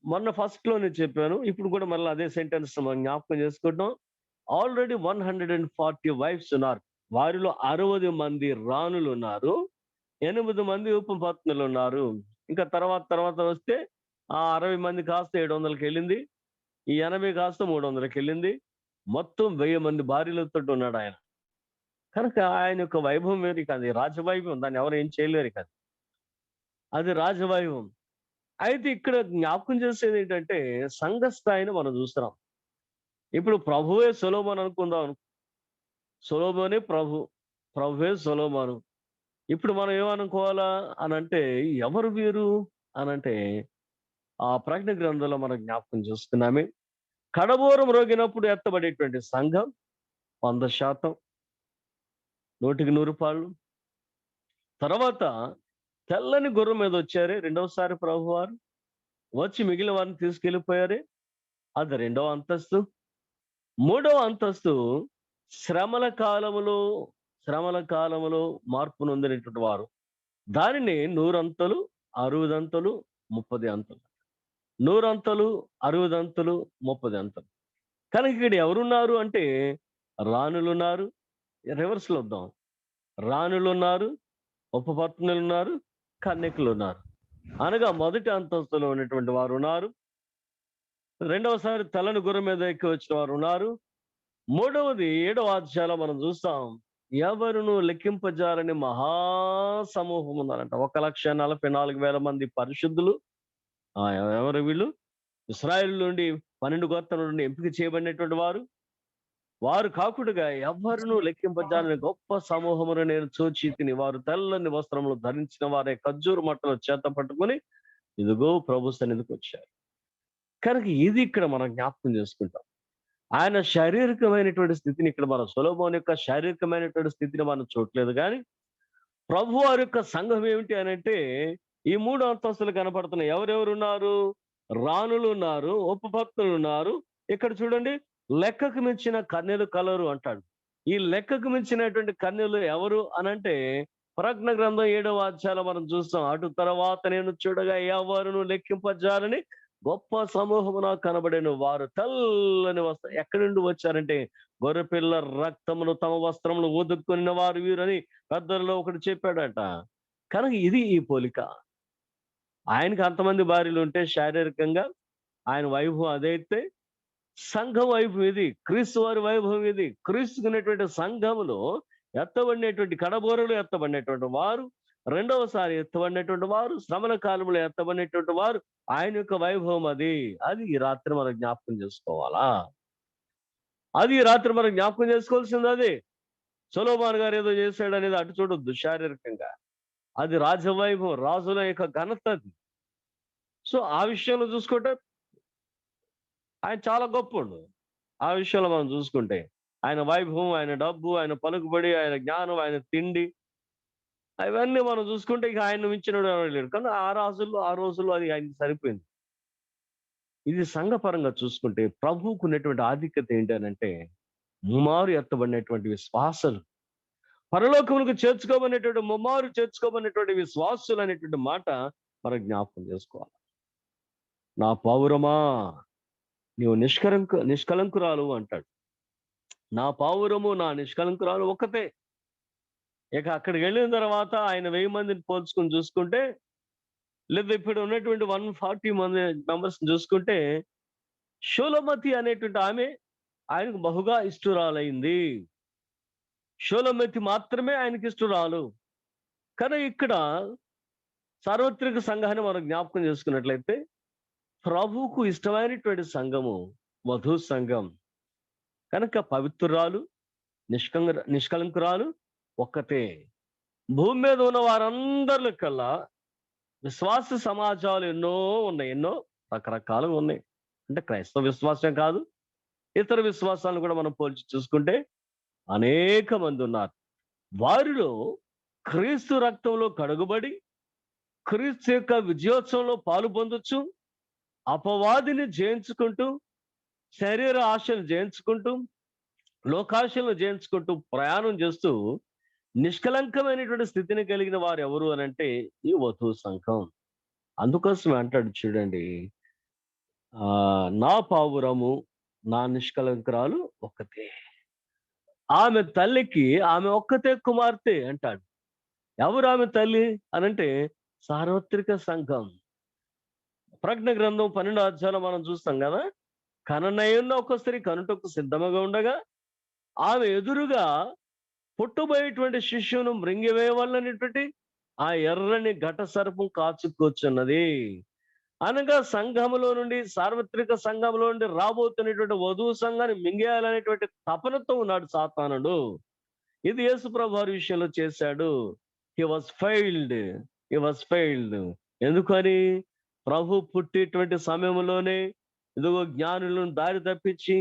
S1: మొన్న ఫస్ట్ లోనే చెప్పాను, ఇప్పుడు కూడా మళ్ళీ అదే సెంటెన్స్ మనం జ్ఞాపకం చేసుకుంటాం. ఆల్రెడీ 140 వైఫ్స్ ఉన్నారు. వారిలో 60 మంది రాణులు ఉన్నారు, 8 మంది ఉపపత్నులు ఉన్నారు. ఇంకా తర్వాత వస్తే ఆ 60 మంది కాస్త 700కి వెళ్ళింది, ఈ 80 కాస్త 300కి వెళ్ళింది. మొత్తం 1000 మంది భార్యలతో ఉన్నాడు ఆయన. కనుక ఆయన యొక్క వైభవం వేరు కాదు, రాజవైభవం. దాన్ని ఎవరు ఏం చేయలేరు కాదు, అది రాజవైభవం. అయితే ఇక్కడ జ్ఞాపకం చేసేది ఏంటంటే, సంఘ స్థాయిని మనం చూస్తున్నాం. ఇప్పుడు ప్రభువే సొలొమోను అనుకుందాం. సొలొమోనే ప్రభువే సొలొమోను. ఇప్పుడు మనం ఏమనుకోవాలా అని అంటే, ఎవరు వీరు అనంటే, ఆ ప్రకటన గ్రంథంలో మనం జ్ఞాపకం చేసుకున్నామే, కడబోరం రోగినప్పుడు ఎత్తబడేటువంటి సంఘం 100%, 100%. తర్వాత తెల్లని గుర్రం మీద వచ్చారే రెండవసారి ప్రభువారు, వచ్చి మిగిలిన వారిని తీసుకెళ్ళిపోయారే, అది 2వ అంతస్తు. 3వ అంతస్తు శ్రమల కాలములో మార్పు నొందినటువంటి వారు. దానిని 100 అంతలు, 60 అంతలు, 30 అంతలు. 100 అంతలు, 60 అంతలు, 30 అంతలు. కనుక ఇక్కడ ఎవరున్నారు అంటే, రాణులున్నారు. రివర్స్ లో వద్దాం. రాణులున్నారు, ఉపపత్నులు ఉన్నారు, కన్యకులు ఉన్నారు. అనగా మొదటి అంతస్తులో ఉన్నటువంటి వారు ఉన్నారు, రెండవసారి తెల్లని గుర్రం మీద ఎక్కి వచ్చిన వారు ఉన్నారు. మూడవది 7వ అధ్యాయంలో మనం చూస్తాం, ఎవరును లెక్కింపజాలని మహాసమూహం ఉన్నారంట. 1,44,000 మంది పరిశుద్ధులు. ఎవరు వీళ్ళు? ఇశ్రాయేలు నుండి 12 గోత్రాల నుండి ఎంపిక చేయబడినటువంటి వారు కాకుండా ఎవరును లెక్కింపజాలని గొప్ప సమూహమును నేను చూచి తిని. వారు తెల్లని వస్త్రములు ధరించిన వారే ఖర్జూరు మట్టలు చేత పట్టుకుని ఇదిగో ప్రభు సన్నిధికి వచ్చారు. కనుక ఇది ఇక్కడ మనం జ్ఞాపకం చేసుకుంటాం. ఆయన శారీరకమైనటువంటి స్థితిని ఇక్కడ మనం సొలొమోను యొక్క శారీరకమైనటువంటి స్థితిని మనం చూడలేదు. కానీ ప్రభు వారి యొక్క సంఘం ఏమిటి అని అంటే, ఈ 3 అంతస్తులు కనపడుతున్నాయి. ఎవరెవరు ఉన్నారు? రాణులు ఉన్నారు, ఉపపత్నులు ఉన్నారు. ఇక్కడ చూడండి, లెక్కకు మించిన కన్యలు కలరు అంటాడు. ఈ లెక్కకు మించినటువంటి కన్యలు ఎవరు అనంటే, ప్రకటన గ్రంథం 7వ అధ్యాయంలో మనం చూస్తాం. అటు తర్వాత నేను చూడగా ఎవరును లెక్కింపజాలని గొప్ప సమూహము నాకు కనబడేను. వారు తెల్లని వస్త్రం. ఎక్కడి నుండి వచ్చారంటే, గొర్రెపిల్ల రక్తమును తమ వస్త్రములు ఊదుకున్న వారు వీరని పెద్దల్లో ఒకటి చెప్పాడట. కనుక ఇది ఈ పోలిక. ఆయనకి అంతమంది భార్యలు ఉంటే శారీరకంగా ఆయన వైభవం అదైతే, సంఘ వైభవం ఇది, క్రీస్తు వారి వైభవం ఇది. క్రీస్తుకున్నటువంటి సంఘములో ఎత్తబడినటువంటి కడబోరలు ఎత్తబడినటువంటి వారు, రెండవసారి ఎత్తబడినటువంటి వారు, శ్రమల కాలంలో ఎత్తబడినటువంటి వారు, ఆయన యొక్క వైభవం అది. అది ఈ రాత్రి మనం జ్ఞాపకం చేసుకోవాలా? అది ఈ రాత్రి మనం జ్ఞాపకం చేసుకోవాల్సింది. అది సొలొమోను గారు ఏదో చేశాడు అనేది అటు చూడొద్దు. శారీరకంగా అది రాజవైభవం, రాజుల యొక్క ఘనత అది. సో ఆ విషయంలో చూసుకుంటే ఆయన చాలా గొప్పోడు. ఆ విషయంలో మనం చూసుకుంటే ఆయన వైభవం, ఆయన డబ్బు, ఆయన పలుకుబడి, ఆయన జ్ఞానం, ఆయన తిండి, అవన్నీ మనం చూసుకుంటే ఇక ఆయన మించిన లేడు. కానీ ఆ రోజుల్లో అది ఆయనకి సరిపోయింది. ఇది సంఘపరంగా చూసుకుంటే ప్రభువుకు ఉన్నటువంటి ఆధిక్యత ఏంటనంటే, ముమ్మారు ఎత్తబడినటువంటి విశ్వాసులు, పరలోకములకు ముమ్మారు చేర్చుకోబడినటువంటి విశ్వాసులు అనేటువంటి మాట మనం జ్ఞాపకం చేసుకోవాలి. నా పౌరమా, నీవు నిష్కలంకురాలు అంటాడు. నా పావురము నా నిష్కలంకురాలు ఒక్కతే. ఇక అక్కడికి వెళ్ళిన తర్వాత ఆయన 1000 మందిని పోల్చుకొని చూసుకుంటే, లేదా ఇప్పుడు ఉన్నటువంటి 140 మంది మెంబర్స్ చూసుకుంటే, షూలమతి అనేటువంటి ఆమె ఆయనకు బహుగా ఇష్టురాలైంది. షూలమతి మాత్రమే ఆయనకి ఇష్టురాలు. కానీ ఇక్కడ సార్వత్రిక సంఘాన్ని మనం జ్ఞాపకం చేసుకున్నట్లయితే, ప్రభువుకు ఇష్టమైనటువంటి సంఘము వధూ సంఘం. కనుక పవిత్రురాలు, నిష్కలంకురాలు ఒక్కతే. భూమి మీద ఉన్న వారందరి కల్లా విశ్వాస సమాజాలు ఎన్నో ఉన్నాయి, ఎన్నో రకరకాలుగా ఉన్నాయి. అంటే క్రైస్తవ విశ్వాసం కాదు, ఇతర విశ్వాసాలను కూడా మనం పోల్చి చూసుకుంటే అనేక మంది ఉన్నారు. వారిలో క్రీస్తు రక్తంలో కడుగుబడి క్రీస్తు యొక్క విజయోత్సవంలో పాలు పొందొచ్చు, అపవాదిని జయించుకుంటూ, శరీర ఆశలు జయించుకుంటూ, లోకాశలను జయించుకుంటూ ప్రయాణం చేస్తూ నిష్కలంకమైనటువంటి స్థితిని కలిగిన వారు ఎవరు అని అంటే ఈ వధూ సంఘం. అందుకోసం అంటాడు చూడండి, నా పావురము నా నిష్కలంకురాలు ఒక్కతే. ఆమె తల్లికి ఆమె ఒక్కతే కుమార్తె అంటాడు. ఎవరు ఆమె తల్లి అనంటే సార్వత్రిక సంఘం. ప్రజ్ఞ గ్రంథం 12వ అధ్యాయంలో మనం చూస్తాం కదా, కననయున్న ఒక స్త్రీ కనుటకు సిద్ధముగా ఉండగా ఆమె ఎదురుగా పుట్టబోయేటువంటి శిష్యును మృంగివేయవలనటువంటి ఆ ఎర్రని ఘట సర్పం కాచుకొచ్చున్నది. అనగా సంఘములో నుండి, సార్వత్రిక సంఘంలో నుండి రాబోతున్నటువంటి వధువు సంఘాన్ని మింగేయాలనేటువంటి తపనతో ఉన్నాడు సాతానుడు. ఇది యేసు ప్రభు వారి విషయంలో చేశాడు. He was failed. ఎందుకని? ప్రభు పుట్టేటువంటి సమయంలోనే ఇదిగో జ్ఞానులను దారి తప్పించి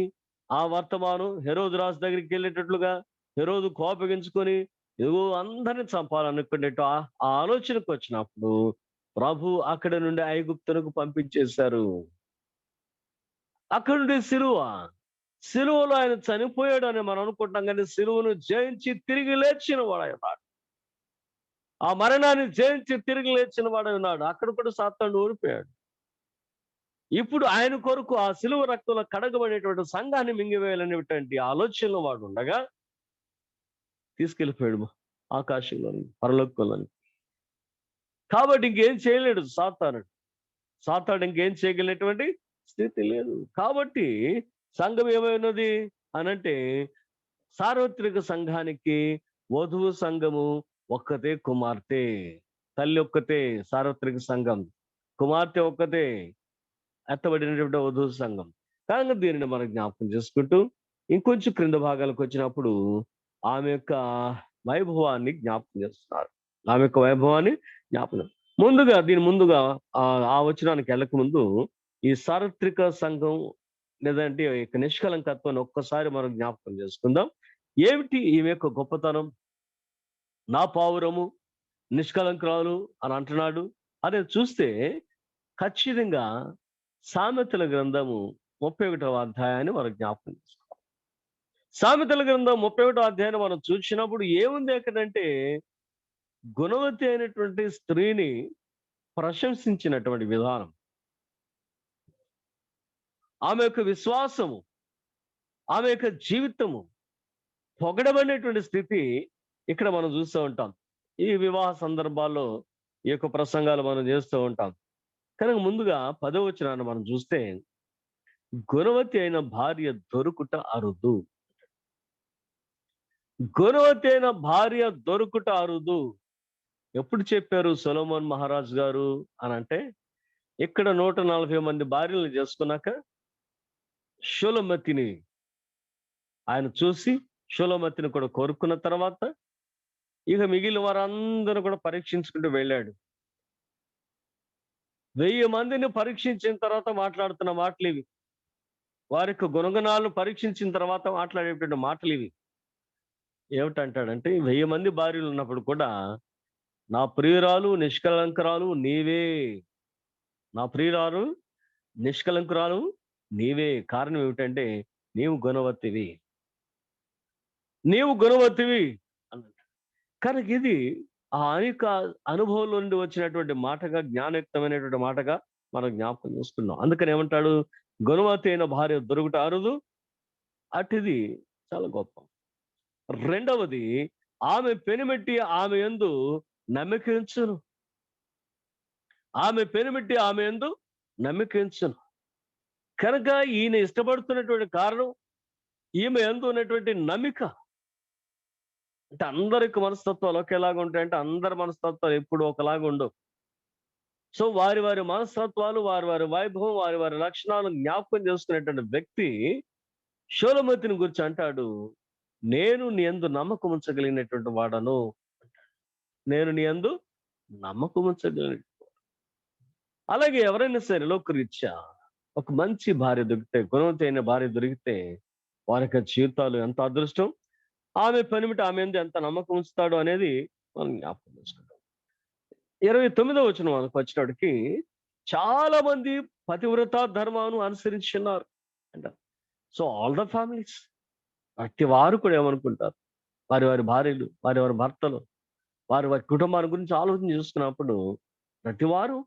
S1: ఆ వర్తమానం హెరోదు రాజు దగ్గరికి వెళ్ళేటట్లుగా హెరోదు కోపగించుకొని ఇదిగో అందరిని చంపాలనుకునేట్టు ఆ ఆలోచనకు వచ్చినప్పుడు ప్రభు అక్కడి నుండి ఐగుప్తునకు పంపించేశారు. అక్కడి నుండి సిలువలో ఆయన చనిపోయాడు అని మనం అనుకుంటాం, కానీ సిలువను జయించి తిరిగి లేచిన వాడు, ఆ మరణాన్ని జయించి తిరిగి లేచిన వాడు ఉన్నాడు. అక్కడ కూడా సాతానుడు ఓడిపోయాడు. ఇప్పుడు ఆయన కొరకు ఆ సిలువ రక్తంలో కడగబడేటువంటి సంఘాన్ని మింగివేయాలనేటువంటి ఆలోచనలో వాడు ఉండగా తీసుకెళ్ళిపోయాడు ఆకాశంలోని, పరలోకంలోని. కాబట్టి ఇంకేం చేయలేడు సాతానుడు ఇంకేం చేయగలిగినటువంటి స్థితి లేదు. కాబట్టి సంఘం ఏమైనది అనంటే సార్వత్రిక సంఘానికి వధువు సంఘము ఒక్కతే కుమార్తె. తల్లి ఒక్కతే సార్వత్రిక సంఘం, కుమార్తె ఒక్కతే ఎత్తబడినటువంటి వధువు సంఘం. కనుక దీనిని మనం జ్ఞాపకం చేసుకుంటూ ఇంకొంచెం క్రింద భాగాలకు వచ్చినప్పుడు ఆమె యొక్క వైభవాన్ని జ్ఞాపకం చేస్తున్నారు. ఆమె యొక్క వైభవాన్ని జ్ఞాపకం ముందుగా ఆ వచనానికి వెళ్ళక ముందు ఈ సార్వత్రిక సంఘం లేదంటే ఈ యొక్క నిష్కలంకత్వాన్ని ఒక్కసారి మనం జ్ఞాపకం చేసుకుందాం. ఏమిటి ఈమె యొక్క గొప్పతనం? నా పావురము నిష్కలంకురాలు అని అంటున్నాడు. అదే చూస్తే ఖచ్చితంగా సామెతల గ్రంథము 31వ అధ్యాయాన్ని మనం జ్ఞాపకం చేసుకోవాలి. సామెతల గ్రంథం 31వ అధ్యాయాన్ని మనం చూసినప్పుడు ఏముంది ఎక్కడంటే గుణవతి అయినటువంటి స్త్రీని ప్రశంసించినటువంటి విధానం, ఆమె యొక్క విశ్వాసము, ఆమె యొక్క జీవితము పొగడబడినటువంటి స్థితి ఇక్కడ మనం చూస్తూ ఉంటాం. ఈ వివాహ సందర్భాల్లో ఈ యొక్క ప్రసంగాలు మనం చేస్తూ ఉంటాం. కనుక ముందుగా 10వ వచనాన్ని మనం చూస్తే గుణవతి అయిన భార్య దొరుకుట అరుదు. గుణవతి అయిన భార్య దొరుకుట అరుదు. ఎప్పుడు చెప్పారు సొలొమోన్ మహారాజు గారు అని అంటే, ఇక్కడ 140 మంది భార్యలను చేసుకున్నాక షూలమతిని ఆయన చూసి షూలమతిని కూడా కోరుకున్న తర్వాత ఇక మిగిలిన వారందరూ కూడా పరీక్షించుకుంటూ వెళ్ళాడు. 1000 మందిని పరీక్షించిన తర్వాత మాట్లాడుతున్న మాటలు ఇవి. వారి యొక్క గుణగణాలను పరీక్షించిన తర్వాత మాట్లాడేటువంటి మాటలు ఇవి. ఏమిటంటాడంటే 1000 మంది భార్యలు ఉన్నప్పుడు కూడా నా ప్రియురాలు నిష్కలంకురాలు నీవే, నా ప్రియురాలు నిష్కలంకురాలు నీవే. కారణం ఏమిటంటే నీవు గుణవతివి అన్నట్టు. కనుక ఇది ఆ అనేక అనుభవంలో నుండి వచ్చినటువంటి మాటగా, జ్ఞానయుక్తమైనటువంటి మాటగా మనం జ్ఞాపకం చేసుకున్నాం. అందుకని ఏమంటాడు? గుణవతి అయిన భార్య దొరుకుట అరుదు, అటుది చాలా గొప్ప. రెండవది, ఆమె పెనిమిటి ఆమె యందు నమ్మిక ఉంచును. ఆమె పెనిమిటి ఆమె యందు నమ్మిక ఉంచును. కనుక ఈయన ఇష్టపడుతున్నటువంటి కారణం ఈమె యందు ఉన్నటువంటి నమ్మిక. అంటే అందరికి మనస్తత్వాలు ఒకేలాగా ఉంటాయంటే అందరి మనస్తత్వాలు ఎప్పుడు ఒకలాగా ఉండవు. సో వారి వారి మనస్తత్వాలు, వారి వారి వైభవం, వారి వారి లక్షణాలు జ్ఞాపకం చేసుకునేటువంటి వ్యక్తి షోలమతిని గురించి అంటాడు, నేను నీ యందు నమ్మకం ఉంచగలిగినటువంటి వాడను. నేను నీ యందు నమ్మకం ఉంచగలిగిన. అలాగే ఎవరైనా సరే లోకరీత్యా ఒక మంచి భార్య దొరికితే, గుణవతి అయిన భార్య దొరికితే వారికి జీవితాలు ఎంత అదృష్టం. ఆమె పనిమిటి ఆమె యందు ఎంత నమ్మకం ఉంచుతాడు అనేది మనం జ్ఞాపకం చేసుకుంటాం. 29వ వచనం మనకు వచ్చినప్పటికి, చాలా మంది పతివ్రత ధర్మాన్ని అనుసరించున్నారు అంట. సో ఆల్ ద ఫ్యామిలీస్, ప్రతి వారు కూడా ఏమనుకుంటారు, వారి వారి భార్యలు, వారి వారి భర్తలు, వారి వారి కుటుంబాల గురించి ఆలోచన చేసుకున్నప్పుడు ప్రతి వారు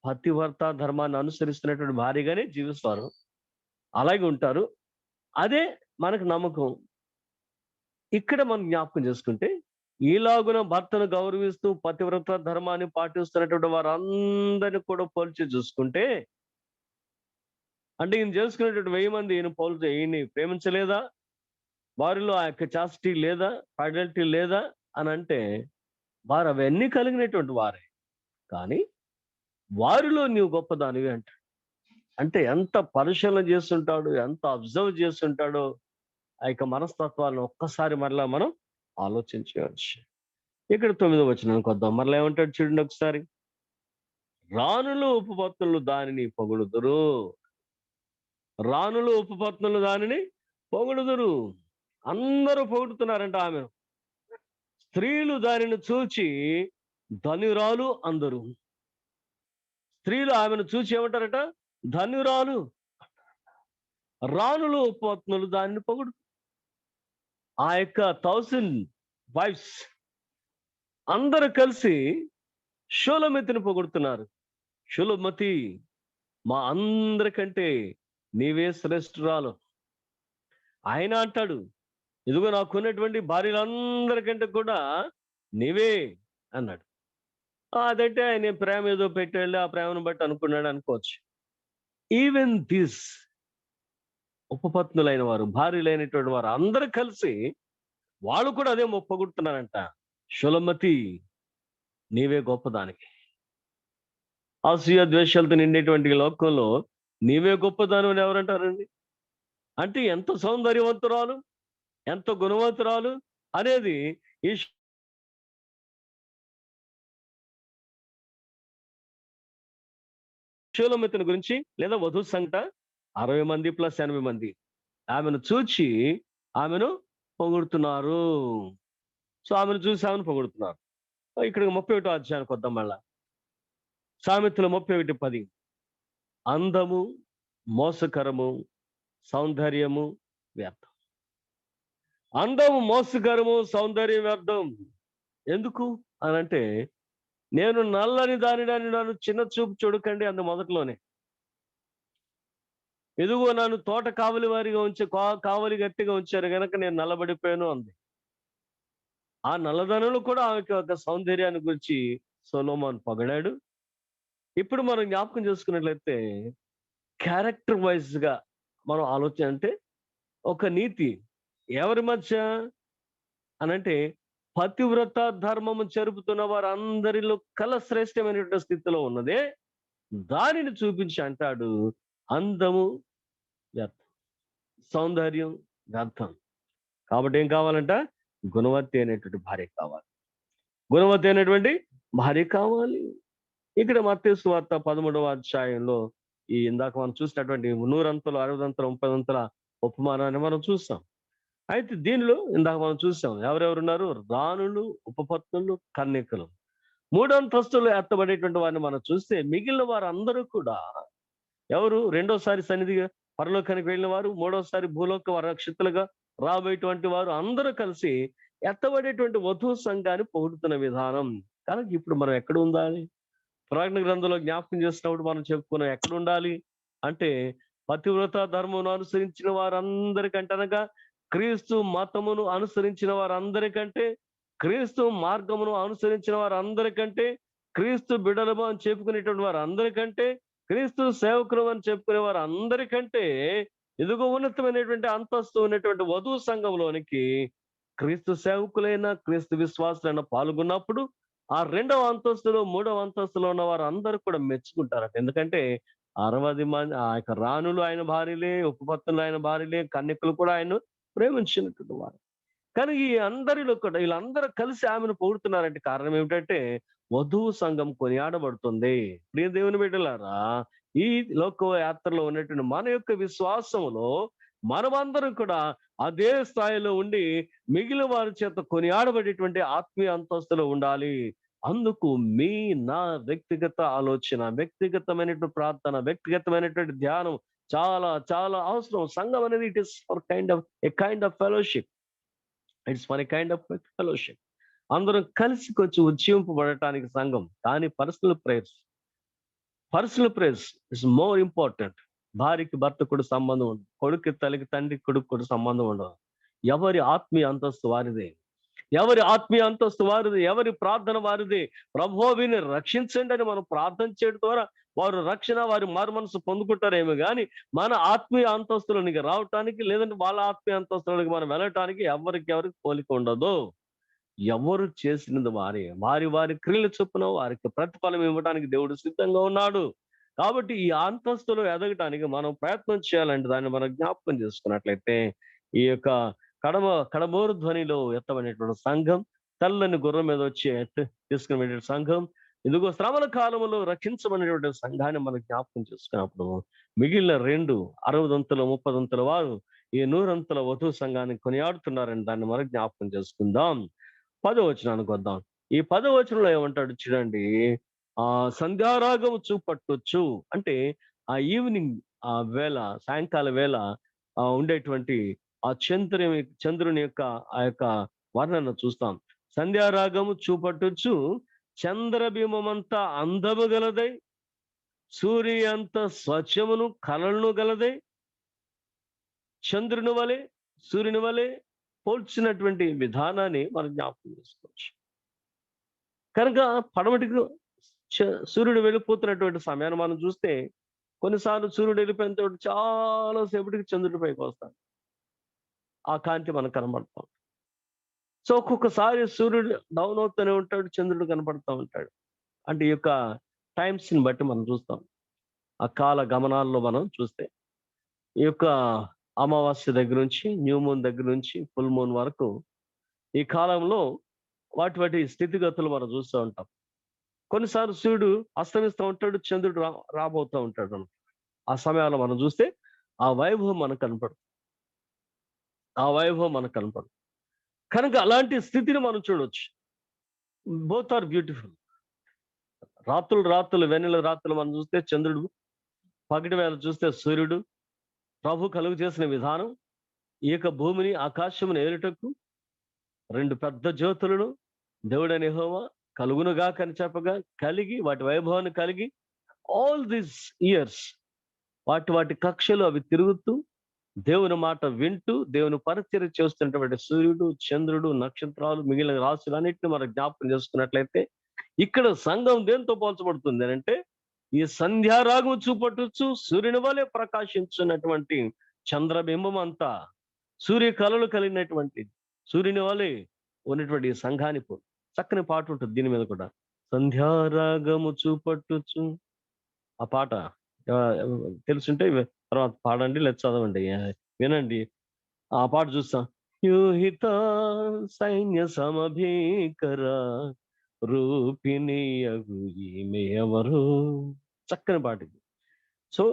S1: పతివ్రత ధర్మాన్ని అనుసరిస్తున్నటువంటి భార్యగానే జీవిస్తారు, అలాగే ఉంటారు. అదే మనకు నమ్మకం. ఇక్కడ మనం జ్ఞాపకం చేసుకుంటే, ఈలాగున భర్తను గౌరవిస్తూ పతివ్రత ధర్మాన్ని పాటిస్తున్నటువంటి వారందరినీ కూడా పోల్చి చూసుకుంటే, అంటే ఈయన చేసుకునేటువంటి 1000 మంది ఈయన్ని ప్రేమించలేదా, వారిలో ఆ యొక్క చాస్టిటీ లేదా, ఫైడలిటీ లేదా అని అంటే, వారు అవన్నీ కలిగినటువంటి వారే. కానీ వారిలో నీవు గొప్పదానివి అంట. అంటే ఎంత పరిశీలన చేస్తుంటాడు, ఎంత అబ్జర్వ్ చేస్తుంటాడో ఆ యొక్క మనస్తత్వాలను ఒక్కసారి మరలా మనం ఆలోచించవచ్చు. ఇక్కడ 9వ వచనానికి వద్దాం. మరలా ఏమంటాడు చూడండి ఒకసారి, రాణులు ఉపపత్నులు దానిని పొగుడుదురు. రాణులు ఉపపత్నులు దానిని పొగుడుదురు. అందరూ పొగుడుతున్నారంట ఆమెను. స్త్రీలు దానిని చూచి ధన్యురాలు అందరు. స్త్రీలు ఆమెను చూచి ఏమంటారట, ధన్యురాలు. రాణులు ఉపపత్నులు దానిని పొగుడు. ఆ యొక్క 1000 వైఫ్స్ అందరూ కలిసి షోలమతిని పొగుడుతున్నారు. షోలమతి, మా అందరికంటే నీవే శ్రేష్ఠురాలు. ఆయన అంటాడు, ఇదిగో నాకున్నటువంటి భార్యలందరికంటే కూడా నీవే అన్నాడు. అదంటే ఆయన ప్రేమ ఏదో పెట్టేళ్ళి ఆ ప్రేమను బట్టి అనుకున్నాడు అనుకోవచ్చు. ఈవెన్ దిస్ ఉపపత్నులైన వారు, భార్యలైనటువంటి వారు అందరూ కలిసి వాళ్ళు కూడా అదే పొగుడుతున్నారంట, షోలమతి నీవే గొప్పదానికి. అసూయ ద్వేషాలతో నిండేటువంటి లోకంలో నీవే గొప్పదాని అని ఎవరంటారండి? అంటే ఎంత సౌందర్యవంతురాలు, ఎంత గుణవంతురాలు అనేది ఈ షోలమతిని గురించి, లేదా వధు సంఘట 60 మంది + 80 మంది ఆమెను చూచి ఆమెను పొగుడుతున్నారు. సో ఆమెను చూసి ఆమెను పొగుడుతున్నారు. ఇక్కడ 31వ అధ్యాయానికి వద్దాం మళ్ళా. సామెతలు 31:10, అందము మోసకరము, సౌందర్యము వ్యర్థం. అందము మోసకరము, సౌందర్యం వ్యర్థం. ఎందుకు అనంటే, నేను నల్లని దానిని నన్ను చిన్న చూపు చూడకండి అందు మొదట్లోనే. ఎదుగో నన్ను తోట కావలి వారిగా కావలి గట్టిగా ఉంచారు గనక నేను నల్లబడిపోయాను అంది. ఆ నల్లదనంలో కూడా ఆమెకి ఒక సౌందర్యాన్ని గురించి సొలొమోను పొగిడాడు. ఇప్పుడు మనం జ్ఞాపకం చేసుకున్నట్లయితే, క్యారెక్టర్ వైజ్ గా మనం ఆలోచన అంటే ఒక నీతి ఎవరి మధ్య అనంటే, పతివ్రత ధర్మము జరుపుతున్న వారందరిలో శ్రేష్టమైనటువంటి స్థితిలో ఉన్నదే దానిని చూపించి అంటాడు, అందము వ్యర్థం, సౌందర్యం వ్యర్థం. కాబట్టి ఏం కావాలంట? గుణవతి అయినటువంటి భార్య కావాలి. గుణవతి అయినటువంటి భార్య కావాలి. ఇక్కడ మత్తయి సువార్త 13వ అధ్యాయంలో ఈ ఇందాక మనం చూసినటువంటి 100 అంతలు, 60 అంతలు, 30 అంతల ఉపమానాన్ని మనం చూస్తాం. అయితే దీనిలో ఇందాక మనం చూసాం ఎవరెవరున్నారు? రాణులు, ఉపపత్నులు, కన్యకలు. 3 అంతస్తులు ఎత్తబడేటువంటి వారిని మనం చూస్తే, మిగిలిన వారందరూ కూడా ఎవరు? రెండోసారి సన్నిధిగా పరలోకానికి వెళ్ళిన వారు, మూడోసారి భూలోక రక్షితులుగా రాబోయేటువంటి వారు అందరూ కలిసి ఎత్తబడేటువంటి వధువు సంఘాన్ని పొగుడుతున్న విధానం. కానీ ఇప్పుడు మనం ఎక్కడ ఉండాలి? ప్రకటన గ్రంథంలో జ్ఞాపకం చేసినప్పుడు మనం చెప్పుకున్నాం ఎక్కడ ఉండాలి అంటే, పతివ్రత ధర్మం అనుసరించిన వారందరికంటే అనగా క్రీస్తు మతమును అనుసరించిన వారందరికంటే, క్రీస్తు మార్గమును అనుసరించిన వారందరికంటే, క్రీస్తు బిడలము అని చెప్పుకునేటువంటి వారందరికంటే, క్రీస్తు సేవకులు అని చెప్పుకునే వారు అందరికంటే ఇదిగో ఉన్నతమైనటువంటి అంతస్తు ఉన్నటువంటి వధువు సంఘంలోనికి క్రీస్తు సేవకులైన క్రీస్తు విశ్వాసులైన పాల్గొన్నప్పుడు ఆ 2వ అంతస్తులో 3వ అంతస్తులో ఉన్న వారు అందరూ కూడా మెచ్చుకుంటారట. ఎందుకంటే 60 మంది ఆ యొక్క రాణులు ఆయన భార్యలే, ఉపపత్నులు ఆయన భార్యలే, కన్యకులు కూడా ఆయన ప్రేమించినటువంటి వారు. కానీ ఈ అందరిలో కూడా వీళ్ళందరూ కలిసి ఆమెను పొగుడుతున్నారంటే కారణం ఏమిటంటే వధువు సంఘం కొనియాడబడుతుంది. ప్రియ దేవుని బిడ్డలారా, ఈ లోక యాత్రలో ఉన్నటువంటి మన యొక్క విశ్వాసంలో మనమందరం కూడా అదే స్థాయిలో ఉండి మిగిలిన వారి చేత కొనియాడబడేటువంటి ఆత్మీయ అంతస్తులో ఉండాలి. అందుకు నా వ్యక్తిగత ఆలోచన, వ్యక్తిగతమైనటువంటి ప్రార్థన, వ్యక్తిగతమైనటువంటి ధ్యానం చాలా చాలా అవసరం. సంఘం అనేది it is for kind of fellowship. It's for a kind of fellowship. అందరం కలిసి వచ్చి ఉజ్జీవింపబడటానికి సంఘం. కానీ personal prayers is more important. భార్యకి భర్త కూడా సంబంధం ఉండదు, కొడుకు తల్లికి తండ్రి కొడుకు కూడా సంబంధం ఉండదు. ఎవరి ఆత్మీయ అంతస్తు వారిదే, ఎవరి ప్రార్థన వారిదే. ప్రభువా వీరిని రక్షించండి అని మనం ప్రార్థన చేయడం ద్వారా వారు రక్షణ, వారి మారు మనసు పొందుకుంటారేమో కానీ మన ఆత్మీయ అంతస్తులోనికి రావటానికి, లేదంటే వాళ్ళ ఆత్మీయ అంతస్తులోనికి మనం వెళ్ళటానికి ఎవరికి పోలిక ఉండదు. ఎవరు చేసినది వారి క్రియల చొప్పున వారికి ప్రతిఫలం ఇవ్వడానికి దేవుడు సిద్ధంగా ఉన్నాడు. కాబట్టి ఈ అంతస్తులో ఎదగటానికి మనం ప్రయత్నం చేయాలంటే దాన్ని మనం జ్ఞాపకం చేసుకున్నట్లయితే ఈ యొక్క కడమోరు ధ్వనిలో ఎత్తబడినటువంటి సంఘం, తెల్లని గుర్రం మీద వచ్చి తీసుకునే సంఘం, ఇదిగో శ్రమల కాలంలో రక్షించబడినటువంటి సంఘాన్ని మనం జ్ఞాపకం చేసుకున్నప్పుడు మిగిలిన 2 60 30 వారు ఈ 100 వధువు సంఘాన్ని కొనియాడుతున్నారని దాన్ని మనం జ్ఞాపకం చేసుకుందాం. 10వ వచనానికి వద్దాం. ఈ 10వ వచనంలో ఏమంటాడు చూడండి, సంధ్యారాగం చూపట్టొచ్చు అంటే ఆ ఈవినింగ్ ఆ వేళ, సాయంకాల వేళ ఉండేటువంటి ఆ చంద్రుని యొక్క ఆ యొక్క వర్ణన చూస్తాం. సంధ్యారాగము చూపట్టొచ్చు, చంద్రబింబమంతా అందము గలదై, సూర్య అంత స్వచ్ఛమును కలలను గలదై, చంద్రుని వలె సూర్యుని వలె పోల్చినటువంటి విధానాన్ని మనం జ్ఞాపకం చేసుకోవచ్చు. కనుక పడమటికి సూర్యుడు వెళ్ళిపోతున్నటువంటి సమయాన్ని మనం చూస్తే కొన్నిసార్లు సూర్యుడు వెళ్ళిపోయిన తర్వాత చాలా సేపటికి చంద్రుడి పైకి వస్తాడు. ఆ కాంతి మనకు కనబడతాం. సో ఒక్కొక్కసారి సూర్యుడు డౌన్ అవుతూనే ఉంటాడు, చంద్రుడు కనపడుతూ ఉంటాడు. అంటే ఈ యొక్క టైమ్స్ ని బట్టి మనం చూస్తాం. ఆ కాల గమనాల్లో మనం చూస్తే ఈ యొక్క అమావాస్య దగ్గర నుంచి, న్యూ మూన్ దగ్గర నుంచి ఫుల్ మూన్ వరకు ఈ కాలంలో వాటి స్థితిగతులు మనం చూస్తూ ఉంటాం. కొన్నిసార్లు సూర్యుడు అస్తమిస్తూ ఉంటాడు, చంద్రుడు రాబోతూ ఉంటాడు. ఆ సమయాల్లో మనం చూస్తే ఆ వైభవం మనకు కనపడదు. కనుక అలాంటి స్థితిని మనం చూడవచ్చు. Both are beautiful. రాత్రులు వెన్నెల రాత్రులు మనం చూస్తే చంద్రుడు, పగటి వేళ చూస్తే సూర్యుడు. ప్రభు కలుగు చేసిన విధానం, ఈ యొక్క భూమిని ఆకాశమును ఏలుటకు 2 పెద్ద జ్యోతులను దేవుడైన యెహోవా కలుగునుగా అని చెప్పగా కలిగి, వాటి వైభవాన్ని కలిగి ఆల్ దీస్ ఇయర్స్ వాటి కక్షలు అవి తిరుగుతూ దేవుని మాట వింటూ దేవుని పరిచర్య చేస్తున్నటువంటి సూర్యుడు, చంద్రుడు, నక్షత్రాలు, మిగిలిన రాశులన్నింటినీ మనం జ్ఞాపకం చేసుకున్నట్లయితే ఇక్కడ సంఘం దేంతో పోల్చబడుతుంది అంటే ఈ సంధ్యారాగం చూపట్టొచ్చు, సూర్యుని వలె ప్రకాశించున్నటువంటి చంద్రబింబం అంతా, సూర్య కళలు కలిగినటువంటి సూర్యుని వలె ఉన్నటువంటి సంఘాన్ని చక్కని పాట ఉంటుంది దీని మీద కూడా. సంధ్యారాగము చూపట్టొచ్చు. ఆ పాట తెలుసుంటే తర్వాత పాడండి, లేదా చదవండి, వినండి. ఆ పాట చూస్తాం. యూహిత సైన్య సమభీకర రూపిణియగు ఈమె ఎవరు. చక్కని పాట ఇది. సో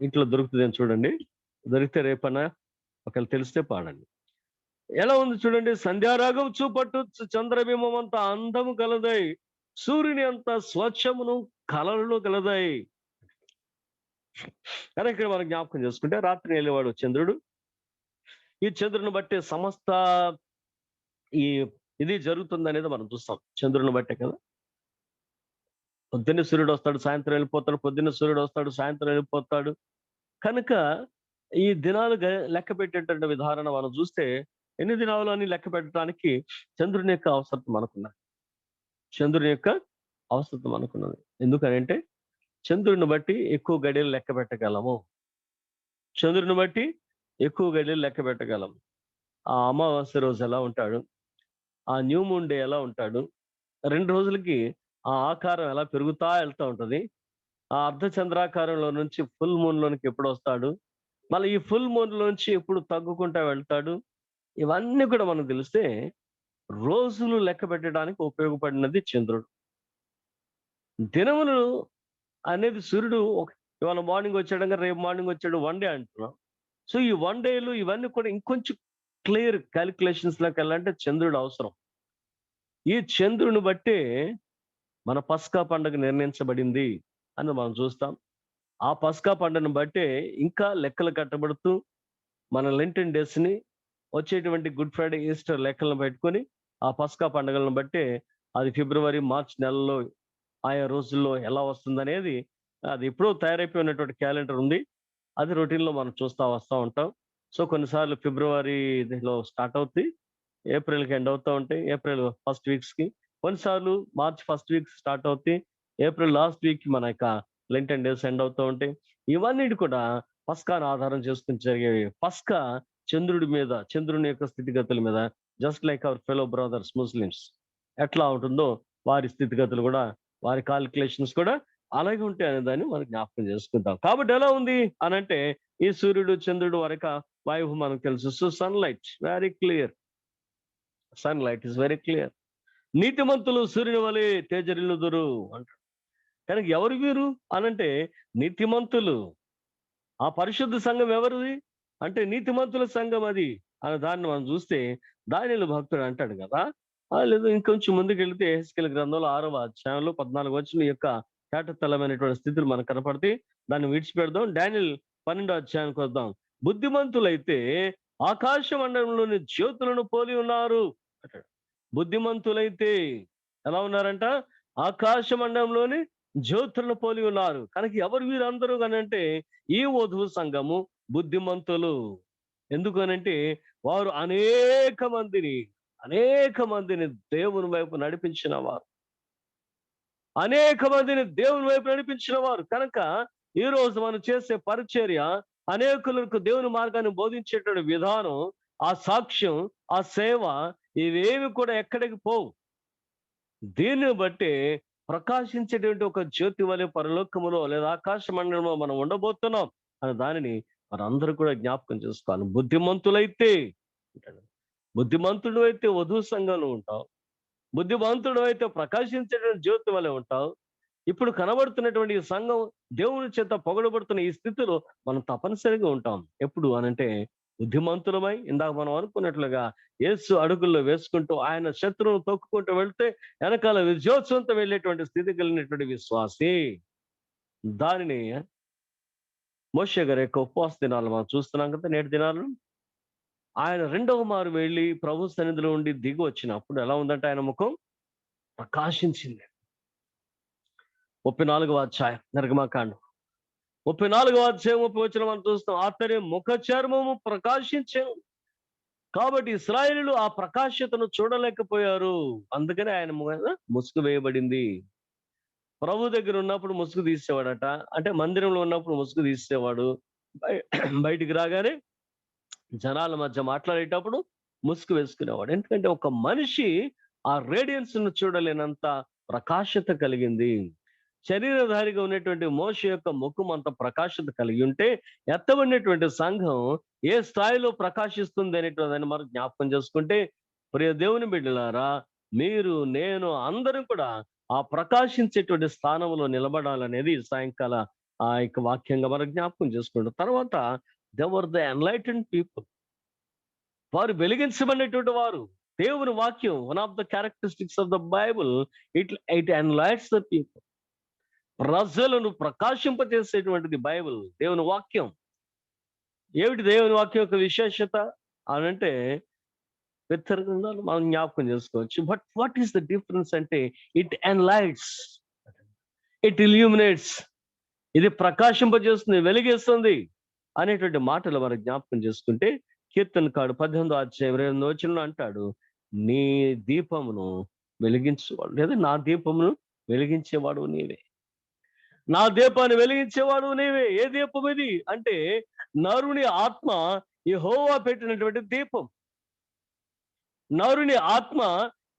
S1: ఇంట్లో దొరుకుతుందని చూడండి, దొరికితే రేపన్నా ఒకవేళ తెలిస్తే పాడండి. ఎలా ఉంది చూడండి. సంధ్యారాగం చూపట్టు, చంద్రబింబం అంతా అందము కలదై, సూర్యుని అంత స్వచ్ఛమును కలలు కలదై. కానీ ఇక్కడ మనం జ్ఞాపకం చేసుకుంటే రాత్రి వెళ్ళేవాడు చంద్రుడు. ఈ చంద్రుని బట్టే సమస్త ఇది జరుగుతుంది అనేది మనం చూస్తాం. చంద్రుని బట్టే కదా. పొద్దున్నే సూర్యుడు వస్తాడు, సాయంత్రం వెళ్ళిపోతాడు, పొద్దున్నే సూర్యుడు వస్తాడు, సాయంత్రం వెళ్ళిపోతాడు. కనుక ఈ దినాలు లెక్క పెట్టేటువంటి విధానం మనం చూస్తే ఎన్ని దినాలు అని లెక్క పెట్టడానికి చంద్రుని యొక్క అవసరం మనకున్నది. చంద్రుని యొక్క అవసరం మనకున్నది. ఎందుకనంటే చంద్రుడిని బట్టి ఎక్కువ గడియలు లెక్క పెట్టగలము. చంద్రుని బట్టి ఎక్కువ గడియలు లెక్క పెట్టగలం. ఆ అమావాస్య రోజు ఎలా ఉంటాడు, ఆ న్యూ మూన్ డే ఎలా ఉంటాడు, 2 రోజులకి ఆ ఆకారం ఎలా పెరుగుతా వెళ్తా ఉంటది. ఆ అర్ధ చంద్రాకారంలో నుంచి ఫుల్ మూన్ లోనికి ఎప్పుడు వస్తాడు, మళ్ళీ ఈ ఫుల్ మూన్ లోంచి ఎప్పుడు తగ్గుకుంటా వెళ్తాడు, ఇవన్నీ కూడా మనకు తెలిస్తే రోజులు లెక్క పెట్టడానికి ఉపయోగపడినది చంద్రుడు. దినములు అనేది సూర్యుడు ఇవాళ మార్నింగ్ వచ్చాడంగా రేపు మార్నింగ్ వచ్చాడు, 1 డే అంటున్నాం. సో ఈ 1 డేలు ఇవన్నీ కూడా ఇంకొంచెం క్లియర్ క్యాలిక్యులేషన్స్ లోకి వెళ్ళాలంటే చంద్రుడు అవసరం. ఈ చంద్రుని బట్టే మన పస్కా పండుగ నిర్ణయించబడింది అని మనం చూస్తాం. ఆ పస్కా పండుగను బట్టే ఇంకా లెక్కలు కట్టబడుతూ మన లెంటన్ డేస్ ని వచ్చేటువంటి గుడ్ ఫ్రైడే, ఈస్టర్ లెక్కలను పెట్టుకొని ఆ పస్కా పండుగలను బట్టే అది ఫిబ్రవరి, మార్చ్ నెలలో ఆయా రోజుల్లో ఎలా వస్తుందనేది అది ఎప్పుడో తయారైపోయినటువంటి క్యాలెండర్ ఉంది. అది రొటీన్ లో మనం వస్తూ ఉంటాం. సో కొన్నిసార్లు ఫిబ్రవరిలో స్టార్ట్ అవుతాయి, ఏప్రిల్కి ఎండ్ అవుతూ ఉంటాయి, ఏప్రిల్ ఫస్ట్ వీక్స్ కి. కొన్నిసార్లు మార్చ్ ఫస్ట్ వీక్ స్టార్ట్ అవుతాయి, ఏప్రిల్ లాస్ట్ వీక్ మన యొక్క లెంటన్ డేస్ ఎండ్ అవుతూ ఉంటాయి. ఇవన్నీ కూడా పస్కాను ఆధారం చేసుకుని జరిగేవి. పస్కా చంద్రుడి మీద, చంద్రుని యొక్క స్థితిగతుల మీద, just like our fellow brothers Muslims ఎట్లా ఉంటుందో వారి స్థితిగతులు కూడా, వారి కాలిక్యులేషన్స్ కూడా అలాగే ఉంటాయి అనే దాన్ని మనం జ్ఞాపకం చేసుకుంటాం. కాబట్టి ఎలా ఉంది అనంటే ఈ సూర్యుడు చంద్రుడు వరక వాయువు మనకు తెలుసు. So sunlight very clear, sunlight is very clear. నీతిమంతులు సూర్యుని వలె తేజరిల్లుదురు అంటారు. కనుక ఎవరు వీరు అనంటే నీతిమంతులు. ఆ పరిశుద్ధ సంఘం ఎవరిది అంటే నీతిమంతుల సంఘం అది అనే దాన్ని మనం చూస్తే దానియేలు భక్తుడు అంటాడు కదా. లేదు ఇంకొంచెం ముందుకు వెళితే యెహెజ్కేలు గ్రంథంలో 6వ అధ్యాయంలో 14 వచనం యొక్క తేటతెల్లమైనటువంటి స్థితులు మనకు కనపడితే దాన్ని విడిచిపెడదాం. డానియేలు 12వ అధ్యాయానికి వద్దాం. బుద్ధిమంతులైతే ఆకాశ మండలంలోని జ్యోతులను పోలి ఉన్నారు అంటాడు. బుద్ధిమంతులైతే ఎలా ఉన్నారంట? ఆకాశ మండలంలోని జ్యోతులను పోలి ఉన్నారు. కనుక ఎవరు వీరందరూ కనంటే ఈ వధువు సంఘము బుద్ధిమంతులు. ఎందుకనంటే వారు అనేక మందిని దేవుని వైపు నడిపించిన వారు, కనుక ఈ రోజు మనం చేసే పరిచర్య అనేకులకు దేవుని మార్గాన్ని బోధించేటువంటి విధానం, ఆ సాక్ష్యం, ఆ సేవ, ఇవేమి కూడా ఎక్కడికి పోవు. దీన్ని బట్టి ప్రకాశించేటువంటి ఒక జ్యోతి వలె పరలోకములో లేదా ఆకాశ మండలంలో మనం ఉండబోతున్నాం అనే దానిని మనందరూ కూడా జ్ఞాపకం చేసుకోవాలి. బుద్ధిమంతుడు అయితే వధువు సంఘంలో ఉంటావు, బుద్ధిమంతుడు అయితే ప్రకాశించేటువంటి జ్యోతి వలె ఉంటావు. ఇప్పుడు కనబడుతున్నటువంటి ఈ సంఘం దేవుని చేత పొగడబడుతున్న ఈ స్థితిలో మనం తప్పనిసరిగా ఉంటాం. ఎప్పుడు అనంటే బుద్ధిమంతులమై, ఇందాక మనం అనుకున్నట్లుగా యేసు అడుగుల్లో వేసుకుంటూ ఆయన శత్రువును తొక్కుకుంటూ వెళ్తే వెనకాల విజయోత్సవంతో వెళ్ళేటువంటి స్థితి కలిగినటువంటి విశ్వాసి. దానిని మోషే గారి యొక్క ఉపవాస దినాలు మనం చూస్తున్నాం కదా. నేటి దినాలు ఆయన 2వ మారు వెళ్ళి ప్రభు సన్నిధిలో ఉండి దిగి వచ్చినప్పుడు ఎలా ఉందంటే ఆయన ముఖం ప్రకాశించింది. 34వ అధ్యాయం నిర్గమకాండం 34వ అధ్యాయం 30వ వచనం మనం చూస్తాం. అతని ముఖ చర్మము ప్రకాశించాను. కాబట్టి ఇశ్రాయేలీయులు ఆ ప్రకాశతను చూడలేకపోయారు. అందుకని ఆయన ముసుగు వేయబడింది. ప్రభు దగ్గర ఉన్నప్పుడు ముసుగు తీసేవాడట, అంటే మందిరంలో ఉన్నప్పుడు ముసుగు తీసేవాడు. బయటికి రాగానే జనాల మధ్య మాట్లాడేటప్పుడు ముసుగు వేసుకునేవాడు. ఎందుకంటే ఒక మనిషి ఆ రేడియన్స్ ను చూడలేనంత ప్రకాశత కలిగింది. శరీరధారిగా ఉన్నటువంటి మోషే యొక్క ముఖం అంత ప్రకాశత కలిగి ఉంటే ఎత్తబడినటువంటి సంఘం ఏ స్థాయిలో ప్రకాశిస్తుంది అనేటువంటిదని మనం జ్ఞాపకం చేసుకుంటే, ప్రియ దేవుని బిడ్డలారా, మీరు నేను అందరం కూడా ఆ ప్రకాశించేటువంటి స్థానంలో నిలబడాలనేది సాయంకాల ఆ యొక్క వాక్యంగా మనం జ్ఞాపకం చేసుకుంటాం. తర్వాత they were the enlightened people, వారు వెలిగించబడినటువంటి వారు. దేవుని వాక్యం, one of the characteristics of the Bible, it enlights the people. ప్రజలను ప్రకాశింపజేసేటువంటిది బైబిల్, దేవుని వాక్యం. ఏమిటి దేవుని వాక్యం యొక్క విశేషత అనంటే ఇతర గ్రంథాలు మనం జ్ఞాపకం చేసుకోవచ్చు. But what is the difference అంటే ఇట్ ఎన్లైట్స్, ఇట్ ఇల్యూమినేట్స్. ఇది ప్రకాశింపజేస్తుంది, వెలిగిస్తుంది. అనేటువంటి మాటలు మనం జ్ఞాపకం చేసుకుంటే, కీర్తనకారుడు 18వ అధ్యాయం 28వ వచనంలో అంటాడు, నీ దీపమును వెలిగించేవాడు, లేదా నా దీపమును వెలిగించేవాడు నీవే. నా దీపాన్ని వెలిగించేవాడు నీవే. ఏ దీపం ఇది అంటే, నరుని ఆత్మ యెహోవా పెట్టినటువంటి దీపం. నరుని ఆత్మ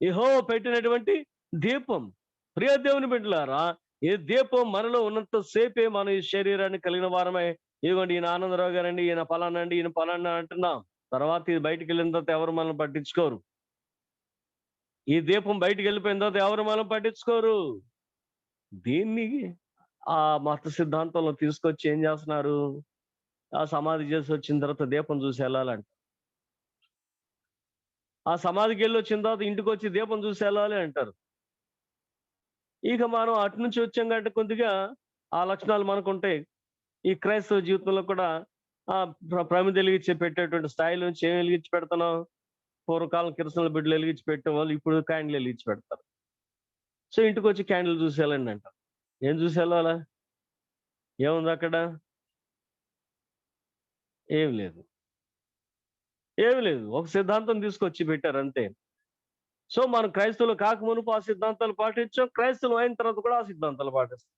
S1: యెహోవా పెట్టినటువంటి దీపం. ప్రియ దేవుని బిడ్డలారా, ఈ దీపం మనలో ఉన్నంత సేపే మనం ఈ శరీరాన్ని కలిగిన వారమే. ఇదిగోండి ఈయన ఆనందరావు గారండి, ఈయన పలానా అండి, ఈయన పలానా అంటున్నాం. తర్వాత ఇది బయటికి వెళ్ళిన తర్వాత ఎవరు మనం పట్టించుకోరు. ఈ దీపం బయటికి వెళ్ళిపోయిన తర్వాత ఎవరు మనం పట్టించుకోరు. దీన్ని ఆ మత సిద్ధాంతంలో తీసుకొచ్చి ఏం చేస్తున్నారు, ఆ సమాధి చేసి వచ్చిన తర్వాత దీపం చూసి వెళ్ళాలంట. ఆ సమాధికి వెళ్ళి వచ్చిన తర్వాత ఇంటికి వచ్చి దీపం చూసి వెళ్ళాలి అంటారు. ఇక మనం అటు నుంచి వచ్చాం కంటే కొద్దిగా ఆ లక్షణాలు మనకు ఉంటాయి. ఈ క్రైస్తవ జీవితంలో కూడా ప్రమిద వెలిగించి పెట్టేటువంటి స్థాయి నుంచి ఏం వెలిగించి పెడతాం? పూర్వకాలం కిరసనాల బిడ్డలు వెలిగించి పెట్టే వాళ్ళు ఇప్పుడు క్యాండిల్ వెలిగించి పెడతారు. సో ఇంటికి వచ్చి క్యాండిల్ చూసి వెళ్ళండి అంటారు. ఏం చూసి వెళ్ళాలా? ఏముంది అక్కడ? ఏం లేదు, ఏమి లేదు. ఒక సిద్ధాంతం తీసుకొచ్చి పెట్టారు అంతే. సో మనం క్రైస్తవులు కాకమునుపు ఆ సిద్ధాంతాలు పాటించాం, క్రైస్తవులు అయిన తర్వాత కూడా ఆ సిద్ధాంతాలు పాటిస్తాం.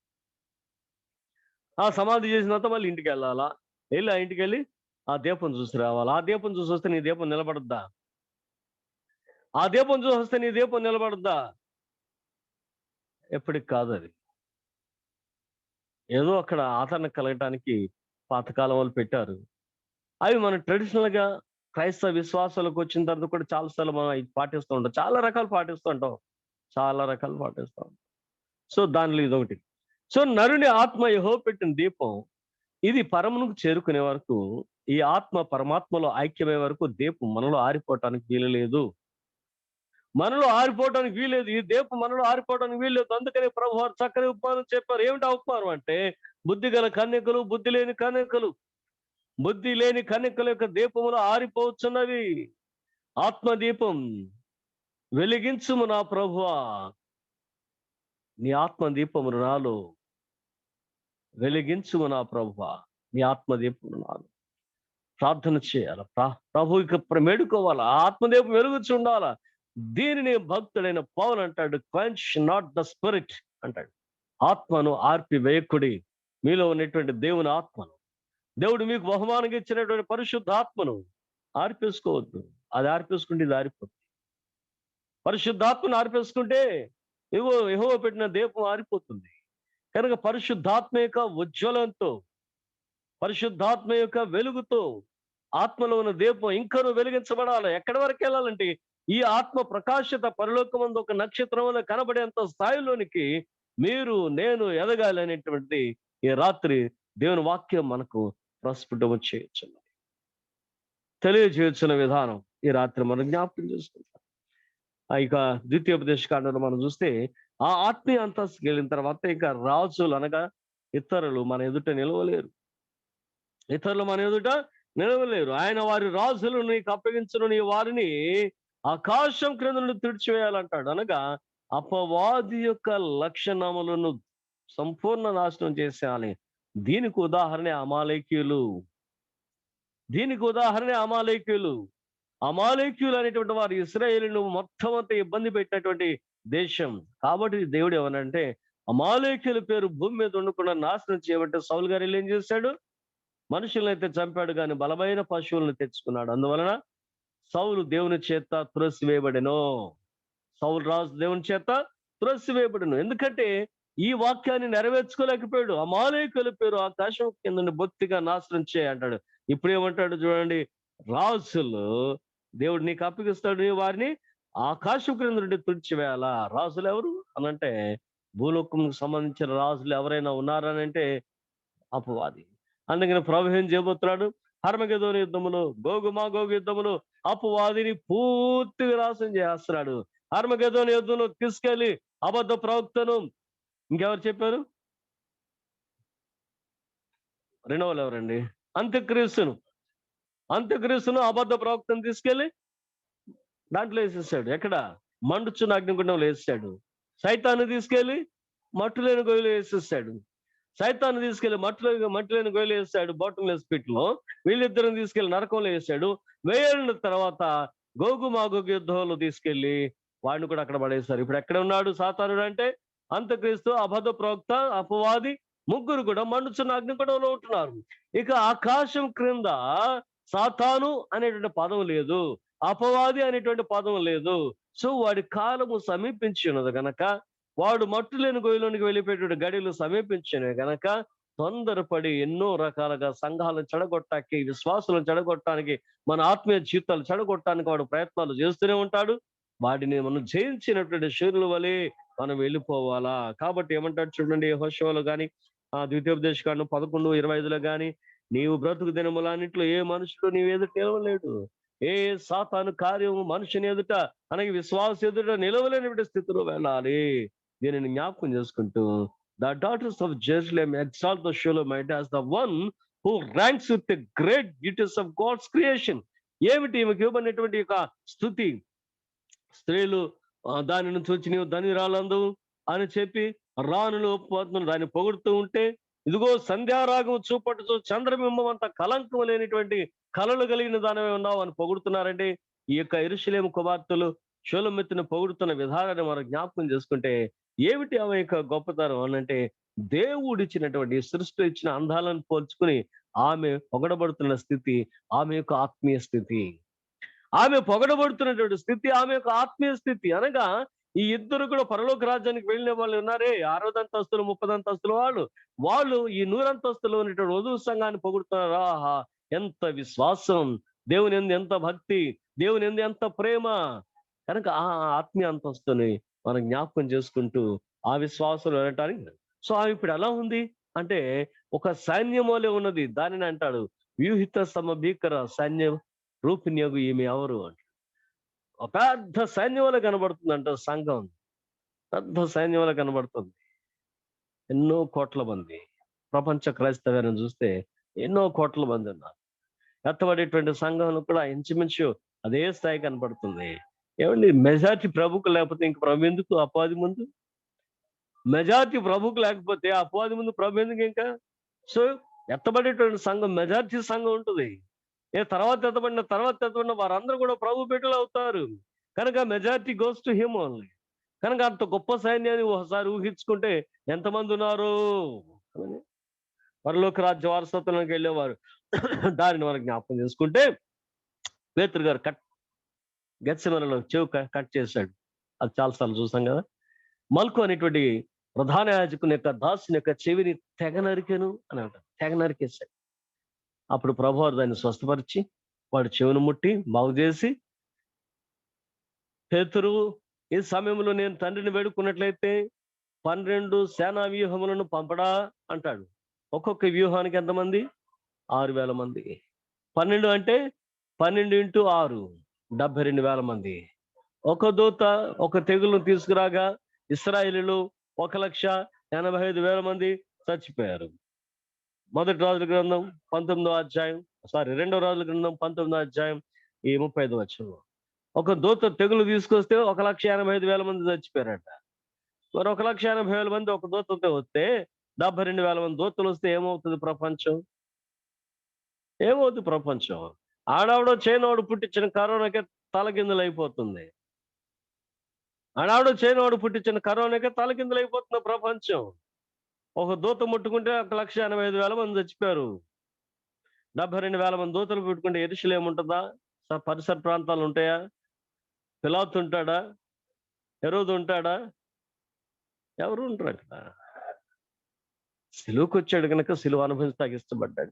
S1: ఆ సమాధి చేసిన తర్వాత మళ్ళీ ఇంటికి వెళ్ళాలా, వెళ్ళి ఆ ఇంటికి వెళ్ళి ఆ దీపం చూసి రావాలా. ఆ దీపం చూసి వస్తే నీ దీపం నిలబడద్దా? ఆ దీపం చూసి వస్తే నీ దీపం నిలబడద్దా? ఎప్పటికి కాదు. అది ఏదో అక్కడ ఆదరణ కలగటానికి పాతకాలం వాళ్ళు పెట్టారు. అవి మనం ట్రెడిషనల్ గా క్రైస్తవ విశ్వాసాలకు వచ్చిన తర్వాత కూడా చాలాసార్లు మనం అవి పాటిస్తూ ఉంటాం. చాలా రకాలు పాటిస్తూ ఉంటాం. సో దానిలో ఇదొకటి. సో నరుని ఆత్మ యెహోవా పెట్టిన దీపం. ఇది పరమునకు చేరుకునే వరకు, ఈ ఆత్మ పరమాత్మలో ఐక్యమయ్యే వరకు దీపం మనలో ఆరిపోవటానికి వీలు లేదు. ఈ దీపం మనలో ఆరిపోవడానికి వీల్లేదు. అందుకని ప్రభు వారు చక్కని ఉపమానం చెప్పారు. ఏమిటి ఆ ఉపమానం అంటే, బుద్ధి గల కన్యకలు, బుద్ధి లేని కన్యకల యొక్క దీపములు ఆరిపోవచ్చున్నవి. ఆత్మదీపం వెలిగించుము నా ప్రభువా, నీ ఆత్మదీపమును నాలో వెలిగించుము నా ప్రభువా, నీ ఆత్మదీపమును నాలో. ప్రార్థన చేయాల, ప్రభువుకి మేడుకోవాలా, ఆత్మదీపం వెలుగుచు ఉండాలా. దీనిని భక్తుడైన పౌలు అంటాడు, క్వెంచ్ నాట్ ద స్పిరిట్ అంటాడు. ఆత్మను ఆర్పివేయకుడి. మీలో ఉన్నటువంటి దేవుని ఆత్మను, దేవుడు మీకు బహుమానంగా ఇచ్చినటువంటి పరిశుద్ధ ఆత్మను ఆర్పేసుకోవద్దు. అది ఆర్పేసుకుంటే ఇది ఆరిపోతుంది. పరిశుద్ధాత్మను ఆర్పేసుకుంటే యెహోవా పెట్టిన దీపం ఆరిపోతుంది. కనుక పరిశుద్ధాత్మ యొక్క ఉజ్వలంతో, పరిశుద్ధాత్మ యొక్క వెలుగుతో ఆత్మలో ఉన్న దీపం ఇంకనూ వెలిగించబడాలి. ఎక్కడి వరకు వెళ్ళాలంటే, ఈ ఆత్మ ప్రకాశత పరలోకమందు ఒక నక్షత్రం వల్ల కనబడేంత స్థాయిలోనికి మీరు నేను ఎదగాలి అనేటువంటి ఈ రాత్రి దేవుని వాక్యం మనకు ప్రస్ఫుటము తెలియజేయుచున్న విధానం ఈ రాత్రి మనం జ్ఞాపకం చేసుకుంటాం. ఇక ద్వితీయోపదేశకాండంలో మనం చూస్తే, ఆ ఆత్మీయ అంతస్తుకి వెళ్ళిన తర్వాత ఇక రాజులు అనగా ఇతరులు మన ఎదుట నిలవలేరు. ఆయన వారి రాజులు నీకు అప్పగించును, నీ వారిని ఆకాశం క్రింద నుండి తుడిచివేయాలంటాడు. అనగా అపవాది యొక్క లక్షణములను సంపూర్ణ నాశనం చేసేయాలి. దీనికి ఉదాహరణ అమాలేకీయులు. అమాలేకీయులు అనేటువంటి వారు ఇశ్రాయేలును మొత్తం అంతా ఇబ్బంది పెట్టినటువంటి దేశం. కాబట్టి దేవుడు ఏమనంటే, అమాలేకీయుల పేరు భూమి మీద ఉండకుండా నాశనం చేయబట్టే సౌలు గారు ఏం చేశాడు? మనుషులను అయితే చంపాడు, కానీ బలమైన పశువులను తెచ్చుకున్నాడు. అందువలన సౌలు దేవుని చేత త్రోసివేయబడెను. సౌలు రాజు దేవుని చేత త్రోసివేయబడెను. ఎందుకంటే ఈ వాక్యాన్ని నెరవేర్చుకోలేకపోయాడు. అమాలేకీయుల పేరు ఆకాశం కింద బొత్తిగా నాశనం చేయంటాడు. ఇప్పుడు ఏమంటాడు చూడండి, రాజులు దేవుడు నీకు అప్పగిస్తాడు, వారిని ఆకాశం క్రింద నుండి తుడిచివేయాలా. రాజులు ఎవరు అనంటే, భూలోకంకు సంబంధించిన రాజులు ఎవరైనా ఉన్నారనంటే అపవాది. అందుకని ప్రభు ఏం చేయబోతున్నాడు? హర్మగెదోను యుద్ధములో, గోగు యుద్ధములో అపవాదిని పూర్తిగా నాశనం చేస్తున్నాడు. హర్మగెదోను యుద్ధంలో తీసుకెళ్లి అబద్ధ ప్రవక్తను, ఇంకెవరు చెప్పారు? రెండవలు ఎవరండి? అంత్యక్రీస్తును అబద్ధ ప్రవక్తను తీసుకెళ్లి దాంట్లో వేసేసాడు. ఎక్కడ? మండుచున్న అగ్నిగుండంలో వేసేసాడు. సైతాన్ని తీసుకెళ్లి మట్టు లేని గొయ్యిలో వేసేసాడు. సైతాన్ని తీసుకెళ్లి మట్టిలోని గొయ్యలు వేసాడు, బాటంలెస్ పిట్ లో. వీళ్ళిద్దరిని తీసుకెళ్లి నరకంలో వేసాడు. 1000 ఏళ్ళ తర్వాత గోగు మాగోగు యుద్ధంలో తీసుకెళ్లి వాడిని కూడా అక్కడ పడేశారు. ఇప్పుడు ఎక్కడ ఉన్నాడు సాతానుడు అంటే? అంత్యక్రీస్తు, అబద్ధ ప్రవక్త, అపవాది, ముగ్గురు కూడా మండుచున్న అగ్నిగుండంలో ఉంటున్నారు. ఇక ఆకాశం క్రింద సాతాను అనేటువంటి పదం లేదు, అపవాది అనేటువంటి పదం లేదు. సో వాడి కాలము సమీపించి ఉన్నది గనక, వాడు మట్టు లేని గొయ్యిలోనికి వెళ్ళిపోయేటువంటి గడియలు సమీపించినవి గనక, తొందరపడి ఎన్నో రకాలుగా సంఘాలను చెడగొట్టానికి, విశ్వాసులను చెడగొట్టడానికి, మన ఆత్మీయ జీవితాలు చెడగొట్టడానికి వాడు ప్రయత్నాలు చేస్తూనే ఉంటాడు. వాడిని మనం జయించినటువంటి శూరుల వలె మనం వెళ్ళిపోవాలా. కాబట్టి ఏమంటాడు చూడండి, యెహోషువలో గాని, ద్వితీయోపదేశకాండం 11:25లో గాని, నీవు బ్రతుకు దినములన్నింటిలో ఏ మనుషుడు నీవు ఎదుట నిలవలేడు, ఏ సాతాను కార్యము మనుషుని ఎదుట అనగా విశ్వాస ఎదుట నిలవలేని స్థితిలో వెళ్ళాలి. దీనిని జ్ఞాపకం చేసుకుంటూ, the daughters of Jerusalem exalt the Shulamite as the one who ranks with the great beauties of God's creation. ఏమిటి ఈమెకి ఇవ్వబడినటువంటి యొక్క స్థుతి? స్త్రీలు దానిని చూచి నీవు ధనిరాలందు అని చెప్పి రాణులు ఒప్పుకోతున్నారు, దాన్ని పొగుడుతూ ఉంటే, ఇదిగో సంధ్యారాగం చూపట్టు చంద్రబింబం అంత కలంకం లేనిటువంటి కళలు కలిగిన దానివే ఉన్నావు అని పొగుడుతున్నారండి. ఈ యొక్క యెరూషలేము కుమార్తెలు షూలమ్మెత్తును పొగుడుతున్న విధానాన్ని మనం జ్ఞాపకం చేసుకుంటే, ఏమిటి ఆమె యొక్క గొప్పతనం అనంటే, దేవుడిచ్చినటువంటి సృష్టి ఇచ్చిన అందాలను పోల్చుకుని ఆమె పొగడబడుతున్న స్థితి ఆమె యొక్క ఆత్మీయ స్థితి. ఆమె పొగడబడుతున్నటువంటి స్థితి ఆమె యొక్క ఆత్మీయ స్థితి. అనగా ఈ ఇద్దరు కూడా పరలోక రాజ్యానికి వెళ్ళిన వాళ్ళు ఉన్నారే, 6వ అంతస్తులు 30వ అంతస్తుల వాళ్ళు ఈ 100 అంతస్తులో ఉన్నటువంటి వధువు సంఘాన్ని పొగుడుతున్నారు. ఆహా, ఎంత విశ్వాసం, దేవుని యందు ఎంత భక్తి, దేవుని యందు ఎంత ప్రేమ. కనుక ఆ ఆత్మీయ అంతస్తుని మనం జ్ఞాపకం చేసుకుంటూ ఆ విశ్వాసం వెళ్ళటానికి. సో ఆమె ఇప్పుడు ఎలా ఉంది అంటే, ఒక సైన్యం వలె ఉన్నది. దానిని అంటాడు వ్యూహిత సమభీకర సైన్యం రూపిణ్యగు ఈమె ఎవరు అంటే, ఒక పెద్ద సైన్యం వల్ల కనబడుతుంది అంట సంఘం. పెద్ద సైన్యం వల్ల కనబడుతుంది. ఎన్నో కోట్ల మంది ప్రపంచ క్రైస్తవ్యాన్ని చూస్తే ఎన్నో కోట్ల మంది ఉన్నారు. ఎత్తబడేటువంటి సంఘంలో కూడా ఇంచుమించు అదే స్థాయి కనబడుతుంది. ఏమండి, మెజారిటీ ప్రభుకు లేకపోతే ఇంక ప్రభు ఎందుకు అపవాది ముందు? మెజారిటీ ప్రభుకు లేకపోతే అపవాది ముందు ప్రభు ఎందుకు ఇంకా? సో ఎత్తబడేటువంటి సంఘం మెజారిటీ సంఘం ఉంటుంది. తర్వాత ఎత్తబడిన వారందరూ కూడా ప్రభు బిడ్డలు అవుతారు. కనుక majority goes to him only. కనుక అంత గొప్ప సైన్యాన్ని ఒకసారి ఊహించుకుంటే ఎంతమంది ఉన్నారు? పరలోక రాజ్య వారసత్వంలోకి వెళ్ళేవారు. దానిని మనం జ్ఞాపకం చేసుకుంటే, పేతురు గారు గెత్సెమనేలో చెవు కట్ చేశాడు. అది చాలాసార్లు చూసాం కదా. మల్కు అనేటువంటి ప్రధాన యాజకుని యొక్క దాసుని యొక్క చెవిని తెగ నరికెను అని అంటారు. తెగ నరికేశాడు. అప్పుడు ప్రభువారు దాన్ని స్వస్థపరిచి వాడు చెవును ముట్టి బాగు చేసి, పేతురు, ఈ సమయంలో నేను తండ్రిని వేడుకున్నట్లయితే 12 సేనా వ్యూహములను పంపడా అంటాడు. ఒక్కొక్క వ్యూహానికి ఎంతమంది? 6,000 మంది. 12 అంటే 12 × 6 72,000 మంది. ఒక దూత ఒక తెగులను తీసుకురాగా ఇశ్రాయేలీయులు 1,85,000 మంది చచ్చిపోయారు. మొదటి రాజుల గ్రంథం 19వ అధ్యాయం, 2వ రాజుల గ్రంథం 19వ అధ్యాయం 35వ వచనం. ఒక దూత తెగులు తీసుకొస్తే 1,85,000 మంది చచ్చిపోయారట. మరి 1,80,000 మంది ఒక దూతతో వస్తే 72,000 మంది దూతలు వస్తే ఏమవుతుంది ప్రపంచం? ఏమవుతుంది ప్రపంచం? ఆడావిడో చైనాడు పుట్టించిన కరోనాకే తలకిందులైపోతుంది. ఆడావిడో చైనాడు పుట్టించిన కరోనాకే తలకిందులైపోతుంది ప్రపంచం. ఒక దూత ముట్టుకుంటే 1,85,000 మంది చచ్చిపోయారు. 72,000 మంది దూతలు పెట్టుకుంటే యెరూషలేము ఉంటుందా? పరిసర ప్రాంతాలు ఉంటాయా? పిలాతు ఉంటాడా? హెరోదు ఉంటాడా? ఎవరు ఉంటారు అక్కడ? సిలువకు వచ్చాడు కనుక సిలువ అనుభవించడానికి ఇష్టపడ్డాడు.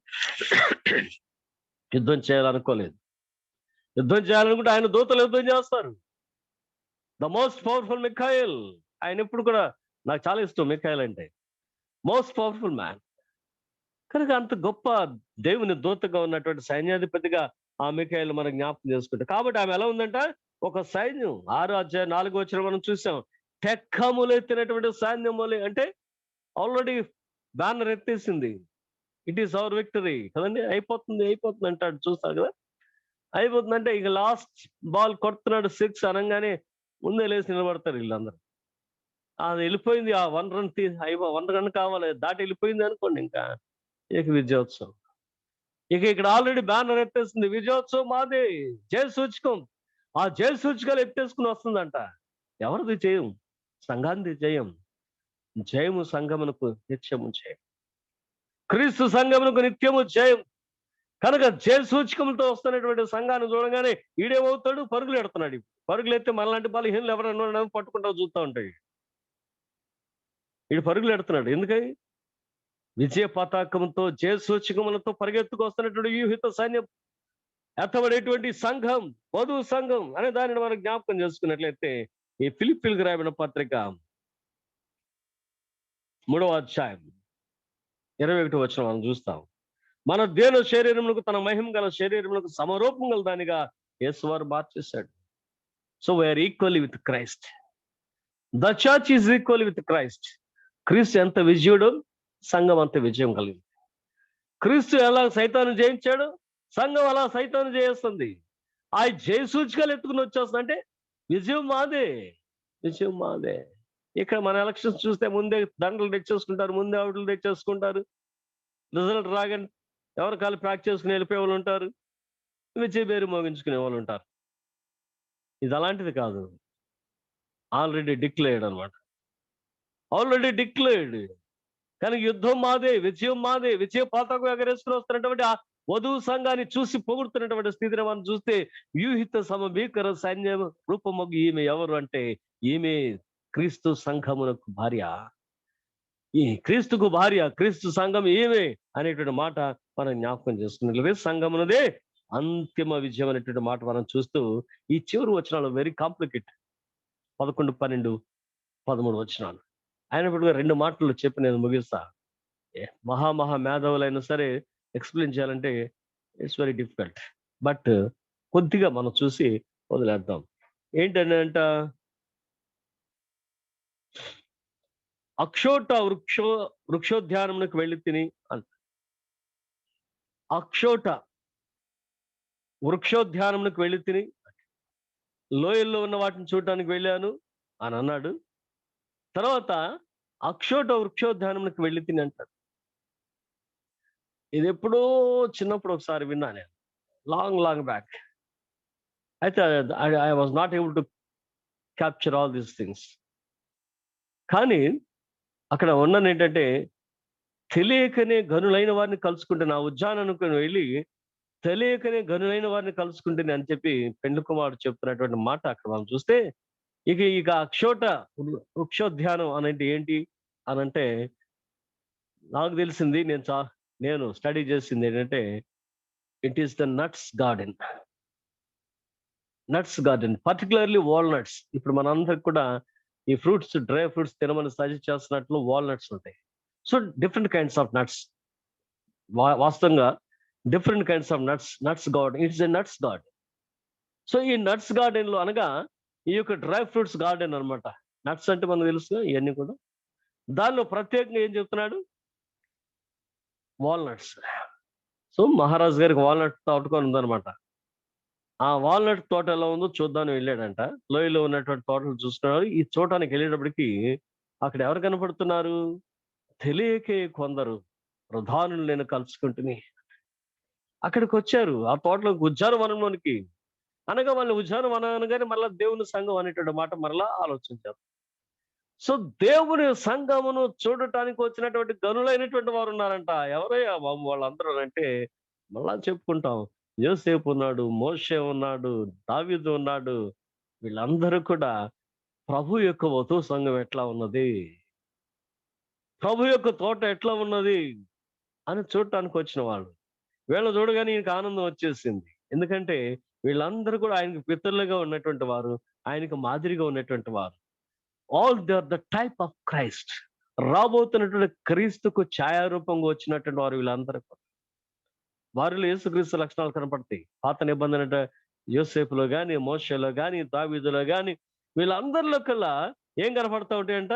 S1: యుద్ధం చేయాలనుకోలేదు. యుద్ధం చేయాలనుకుంటే ఆయన దూతలు యుద్ధం చేస్తారు. The most powerful Mikhail. ఆయన ఎప్పుడు కూడా నాకు చాలా ఇష్టం మిఖాయిల్ అంటే. Most powerful man. కనుక అంత గొప్ప దేవుని దూతగా ఉన్నటువంటి సైన్యాధిపతిగా ఆ మిఖాయిల్ మనం జ్ఞాపకం చేసుకుంటాం. కాబట్టి ఆమె ఎలా ఉందంట? ఒక సైన్యం. 6వ అధ్యాయం 4వ వచనం మనం చూసాం. టెక్కములెత్తినటువంటి సైన్యం వలె. అంటే ఆల్రెడీ బ్యానర్ ఎత్తేసింది. ఇట్ ఈస్ అవర్ విక్టరీ కదండి. అయిపోతుంది అంటాడు. చూస్తారు కదా, అయిపోతుందంటే ఇక లాస్ట్ బాల్ కొడుతున్నాడు 6 అనగానే ముందే లేచి నిలబడతారు వీళ్ళందరూ. అది వెళ్ళిపోయింది. ఆ 1 రన్ 1 రన్ కావాలి, దాటి వెళ్ళిపోయింది అనుకోండి, ఇంకా ఇక విజయోత్సవం. ఇక ఇక్కడ ఆల్రెడీ బ్యానర్ ఎత్తేస్తుంది, విజయోత్సవం మాదే, జయ సూచకం. ఆ జయ సూచకాలు ఎత్తేసుకుని వస్తుందంట. ఎవరిది జయం? సంఘానికి జయం. జయము సంఘమునకు నిత్యము జయం. క్రీస్తు సంఘమునకు నిత్యము జయం. కనుక జయ సూచకములతో వస్తున్నటువంటి సంఘాన్ని చూడగానే ఈడేమవుతాడు? పరుగులు ఎడుతున్నాడు. పరుగులు ఎత్తే మనలాంటి బలహీనలు ఎవరైనా పట్టుకుంటా చూస్తూ ఉంటాయి. ఈడు పరుగులు ఎడుతున్నాడు. ఎందుకని? విజయ పతాకంతో జయ సూచకములతో పరిగెత్తుకు వస్తున్నటువంటి వ్యూహిత సైన్యం, ఎత్తబడేటువంటి సంఘం, వధువు సంఘం అనే దానిని మనం జ్ఞాపకం చేసుకున్నట్లయితే, ఈ ఫిలిప్పీలకు రాయబడిన పత్రిక 3వ అధ్యాయం 21వ వచనం మనం చూస్తాం. మన దేని శరీరములకు తన మహిమ గల శరీరములకు సమరూపం గల దానిగా యేసువారు మార్చేశాడు. So we are equally with Christ. The church is equally with Christ. క్రీస్తు ఎంత విజయుడు, సంఘం అంత విజయం కలిగింది. క్రీస్తు ఎలా సైతాన్ని జయించాడు, సంఘం అలా సైతాన్ని జయిస్తుంది. ఆ జయ సూచికలు ఎత్తుకుని వచ్చేస్తుంది. అంటే విజయం మాదే, విజయం మాదే. ఇక్కడ మన ఎలక్షన్స్ చూస్తే ముందే దండలు తెచ్చేసుకుంటారు, ముందే అవుట్లు తెచ్చేసుకుంటారు. రిజల్ట్ రాగానే ఎవరి కాలు ప్యాక్ చేసుకుని వెళ్ళిపోయే వాళ్ళు ఉంటారు, విజయ పేరు మోగించుకునే వాళ్ళు ఉంటారు. ఇది అలాంటిది కాదు. ఆల్రెడీ డిక్లేర్డ్ అనమాట. Already declared. కానీ యుద్ధం మాదే, విజయం మాదే. విజయ పతాకం ఎగరేసుకుని వస్తున్నటువంటి ఆ వధువు సంఘాన్ని చూసి పొగుడుతున్నటువంటి స్థితిని మనం చూస్తే, వ్యూహిత సమభీకర సైన్యం రూపమొగ్గు ఈమె ఎవరు అంటే, ఈమె క్రీస్తు సంఘమునకు భార్య. ఈ క్రీస్తుకు భార్య, క్రీస్తు సంఘం ఈమె అనేటువంటి మాట మనం జ్ఞాపకం చేసుకున్నట్లయితే, సంఘమునదే అంతిమ విజయం అనేటువంటి మాట మనం చూస్తూ, ఈ చివరి వచనాలు వెరీ కాంప్లికేట్. 11, 12, 13 వచనాలు. అయినప్పుడు 2 మాటలు చెప్పి నేను ముగిస్తా. మహా మేధావులైనా సరే ఎక్స్ప్లెయిన్ చేయాలంటే ఇట్స్ వెరీ డిఫికల్ట్. బట్ కొద్దిగా మనం చూసి వదిలేద్దాం. ఏంటంటే, అక్షోట వృక్షోద్యానమునకు వెళ్ళి తిని అంట. అక్షోట వృక్షోద్యానమునకు వెళ్ళి తిని, లోయల్లో ఉన్న వాటిని చూడటానికి వెళ్ళాను అని అన్నాడు. తర్వాత అక్షోట వృక్షోద్యానమునకు వెళ్ళి తిని అంటాడు. ఇది ఎప్పుడో చిన్నప్పుడు ఒకసారి విన్నా నేను, లాంగ్ బ్యాక్. అయితే I was not able to capture all these things. కానీ అక్కడ ఉన్నది ఏంటంటే, తెలియకనే గనులైన వారిని కలుసుకుంటే, నా ఉద్యానానికి వెళ్ళి తెలియకనే గనులైన వారిని కలుసుకుంటేనే అని చెప్పి పెండ్లి కుమారుడు చెప్తున్నటువంటి మాట అక్కడ మనం చూస్తే, ఇక అక్షోట వృక్షోద్యానం అనేది ఏంటి అని అంటే, నాకు తెలిసింది, నేను స్టడీ చేసింది ఏంటంటే, it is the nuts garden. Nuts garden, particularly walnuts. ఇప్పుడు మనందరికి కూడా ఈ ఫ్రూట్స్, డ్రై ఫ్రూట్స్ తినమని సజెస్ట్ చేస్తున్నట్లు వాల్నట్స్ ఉంటాయి. So different kinds of nuts, వాస్తవంగా different kinds of nuts garden. It's a nuts garden. So ఈ నట్స్ గార్డెన్ లో అనగా ఈ యొక్క డ్రై ఫ్రూట్స్ గార్డెన్ అనమాట. నట్స్ అంటే మనకు తెలుసు ఇవన్నీ కూడా. దానిలో ప్రత్యేకంగా ఏం చెప్తున్నాడు? వాల్నట్స్. సో మహారాజ్ గారికి వాల్నట్ తోటకొని ఉందనమాట. ఆ వాల్నట్ తోట ఎలా ఉందో చూద్దామని వెళ్ళాడంట. లోయలో ఉన్నటువంటి తోటలు చూస్తున్నారు. ఈ చూడటానికి వెళ్ళేటప్పటికి అక్కడ ఎవరు కనపడుతున్నారు? తెలియకే కొందరు ప్రధానులు నేను కలుసుకుంటుని అక్కడికి వచ్చారు. ఆ తోటలోకి, ఉద్యానవనంలోనికి. అనగా వాళ్ళు ఉద్యానవనం అనగానే మళ్ళా దేవుని సంఘం అనేటువంటి మాట మరలా ఆలోచించారు. సో దేవుని సంఘమును చూడటానికి వచ్చినటువంటి గనులైనటువంటి వారు ఉన్నారంట. ఎవరయ్యా బాబు వాళ్ళందరూ అంటే, మళ్ళా చెప్పుకుంటాం. యోసేపు ఉన్నాడు, మోషే ఉన్నాడు, దావీదు ఉన్నాడు. వీళ్ళందరూ కూడా ప్రభు యొక్క వధువు సంఘం ఎట్లా ఉన్నది, ప్రభు యొక్క తోట ఎట్లా ఉన్నది అని చూడటానికి వచ్చిన వాళ్ళు. వీళ్ళని చూడగానే ఈయనకి ఆనందం వచ్చేసింది. ఎందుకంటే వీళ్ళందరూ కూడా ఆయనకి పితరులుగా ఉన్నటువంటి వారు, ఆయనకు మాదిరిగా ఉన్నటువంటి వారు. All they are the type of Christ. రాబోతున్నటువంటి క్రీస్తుకు ఛాయారూపంగా వచ్చినటువంటి వారు వీళ్ళందరూ. వారిలో యేసుక్రీస్తు లక్షణాలు కనపడతాయి. పాత నిబంధన యోసేపులో గాని, మోషేలో గాని, దావీదులో గాని, వీళ్ళందరిలో కల్లా ఏం కనపడతా ఉంటాయంట?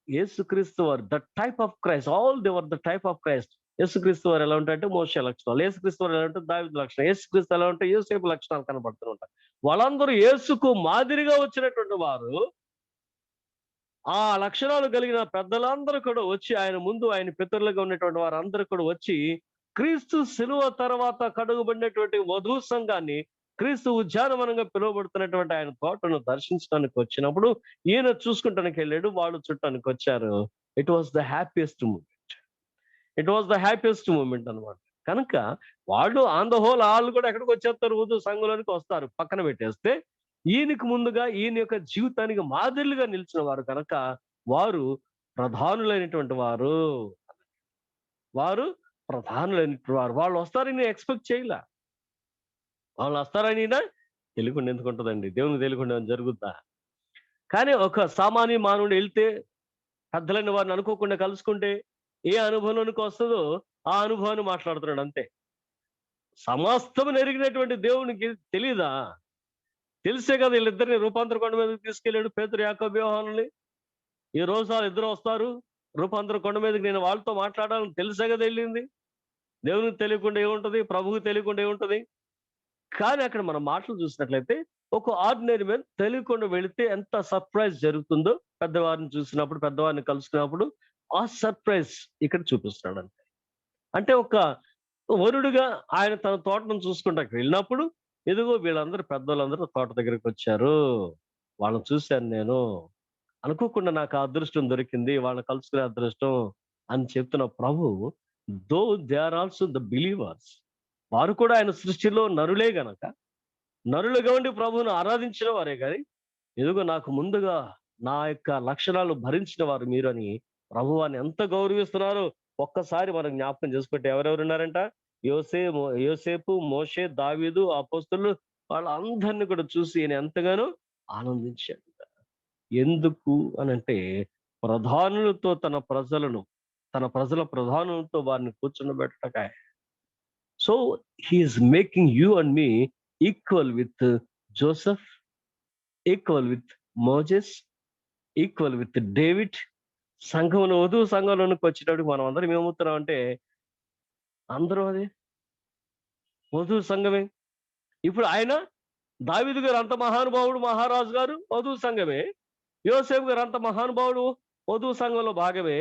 S1: యేసుక్రీస్తు వారు the type of Christ. All they were the type of Christ. యేసుక్రీస్తు వారు ఎలా ఉంటాయంటే మోషే లక్షణాలు, యేసుక్రీస్తు వారు ఎలా ఉంటే దావీదు లక్షణాలు, యేసుక్రీస్తు ఎలా ఉంటే యోసేపు లక్షణాలు కనపడుతూ ఉంటాయి. వాళ్ళందరూ యేసుకు మాదిరిగా వచ్చినటువంటి వారు. ఆ లక్షణాలు కలిగిన పెద్దలందరూ కూడా వచ్చి ఆయన ముందు, ఆయన పితరులుగా ఉన్నటువంటి వారందరూ కూడా వచ్చి క్రీస్తు శిలువ తర్వాత కడుగుబడినటువంటి వధూ సంఘాన్ని, క్రీస్తు ఉద్యానవనంగా పిలువబడుతున్నటువంటి ఆయన తోటను దర్శించడానికి వచ్చినప్పుడు ఈయన చూసుకుంటానికి వెళ్ళాడు, వాళ్ళు చుట్టానికి వచ్చారు. It was the happiest moment. It was the happiest moment అనమాట. కనుక వాళ్ళు ఆన్ ద హోల్ వాళ్ళు కూడా ఎక్కడికి వచ్చేస్తారు, వధూ సంఘంలోనికి వస్తారు. పక్కన పెట్టేస్తే ఈయనకి ముందుగా ఈయన యొక్క జీవితానికి మాదిరిగా నిలిచిన వారు కనుక వారు ప్రధానులైనటువంటి వారు. వారు ప్రధానులైనటువంటి వారు. వాళ్ళు వస్తారని ఎక్స్పెక్ట్ చేయలే. వాళ్ళు వస్తారని తెలియకుండా ఎందుకు ఉంటుందండి? దేవునికి తెలియకుండా ఏమైనా జరుగుద్దా? కానీ ఒక సామాన్య మానవుడు వెళ్తే పెద్దలైన వారిని అనుకోకుండా కలుసుకుంటే ఏ అనుభవంలోనికి వస్తుందో ఆ అనుభవాన్ని మాట్లాడుతున్నాడు అంతే. సమస్తము ఎరిగినటువంటి దేవునికి తెలీదా? తెలిసే కదా వీళ్ళిద్దరిని రూపాంతర కొండ మీదకి తీసుకెళ్ళాడు, పేతురు, యాకోబు, యోహానుని. ఈ రోజు వాళ్ళిద్దరు వస్తారు రూపాంతర కొండ మీదకి, నేను వాళ్ళతో మాట్లాడాలని తెలిసే కదా వెళ్ళింది. దేవునికి తెలియకుండా ఏముంటది? ప్రభువుకి తెలియకుండా ఏముంటది? కానీ అక్కడ మనం మాటలు చూసినట్లయితే ఒక ఆర్డినరీ మ్యాన్ తెలియకుండా వెళితే ఎంత సర్ప్రైజ్ జరుగుతుందో పెద్దవారిని చూసినప్పుడు, పెద్దవారిని కలుసుకున్నప్పుడు ఆ సర్ప్రైజ్ ఇక్కడ చూపిస్తున్నాడు అంతే. అంటే ఒక వరుడుగా ఆయన తన తోటను చూసుకుంటాకి వెళ్ళినప్పుడు ఎదుగో వీళ్ళందరూ పెద్దోళ్ళందరూ తోట దగ్గరికి వచ్చారు, వాళ్ళని చూశాను నేను, అనుకోకుండా నాకు ఆ అదృష్టం దొరికింది, వాళ్ళని కలుసుకునే అదృష్టం అని చెప్తున్న ప్రభు, though they are also the believers, వారు కూడా ఆయన సృష్టిలో నరులే గనక, నరులుగా ఉండి ప్రభువును ఆరాధించిన వారే కానీ ఎదుగో నాకు ముందుగా నా యొక్క లక్షణాలు భరించిన వారు మీరు అని ప్రభువాన్ని ఎంత గౌరవిస్తున్నారో ఒక్కసారి మనం జ్ఞాపకం చేసుకుంటే ఎవరెవరు ఉన్నారంట? యోసేపు, మోషే, దావీదు, అపోస్తలులు, వాళ్ళందరినీ కూడా చూసి ఈయన ఎంతగానో ఆనందించాడు. ఎందుకు అనంటే ప్రధానులతో తన ప్రజల ప్రధానులతో వారిని కూర్చుండబెట్టక. So he is making you and me equal with Joseph, equal with Moses, equal with David. సంఘంలో వధువు సంఘంలోనికి వచ్చేటప్పుడు మనం అందరం ఏమవుతున్నాం అంటే అందరూ అదే వధువు సంఘమే. ఇప్పుడు ఆయన దావీదు గారు అంత మహానుభావుడు, మహారాజు గారు వధువు సంఘమే. యోసేపు గారు అంత మహానుభావుడు, వధువు సంఘంలో భాగమే.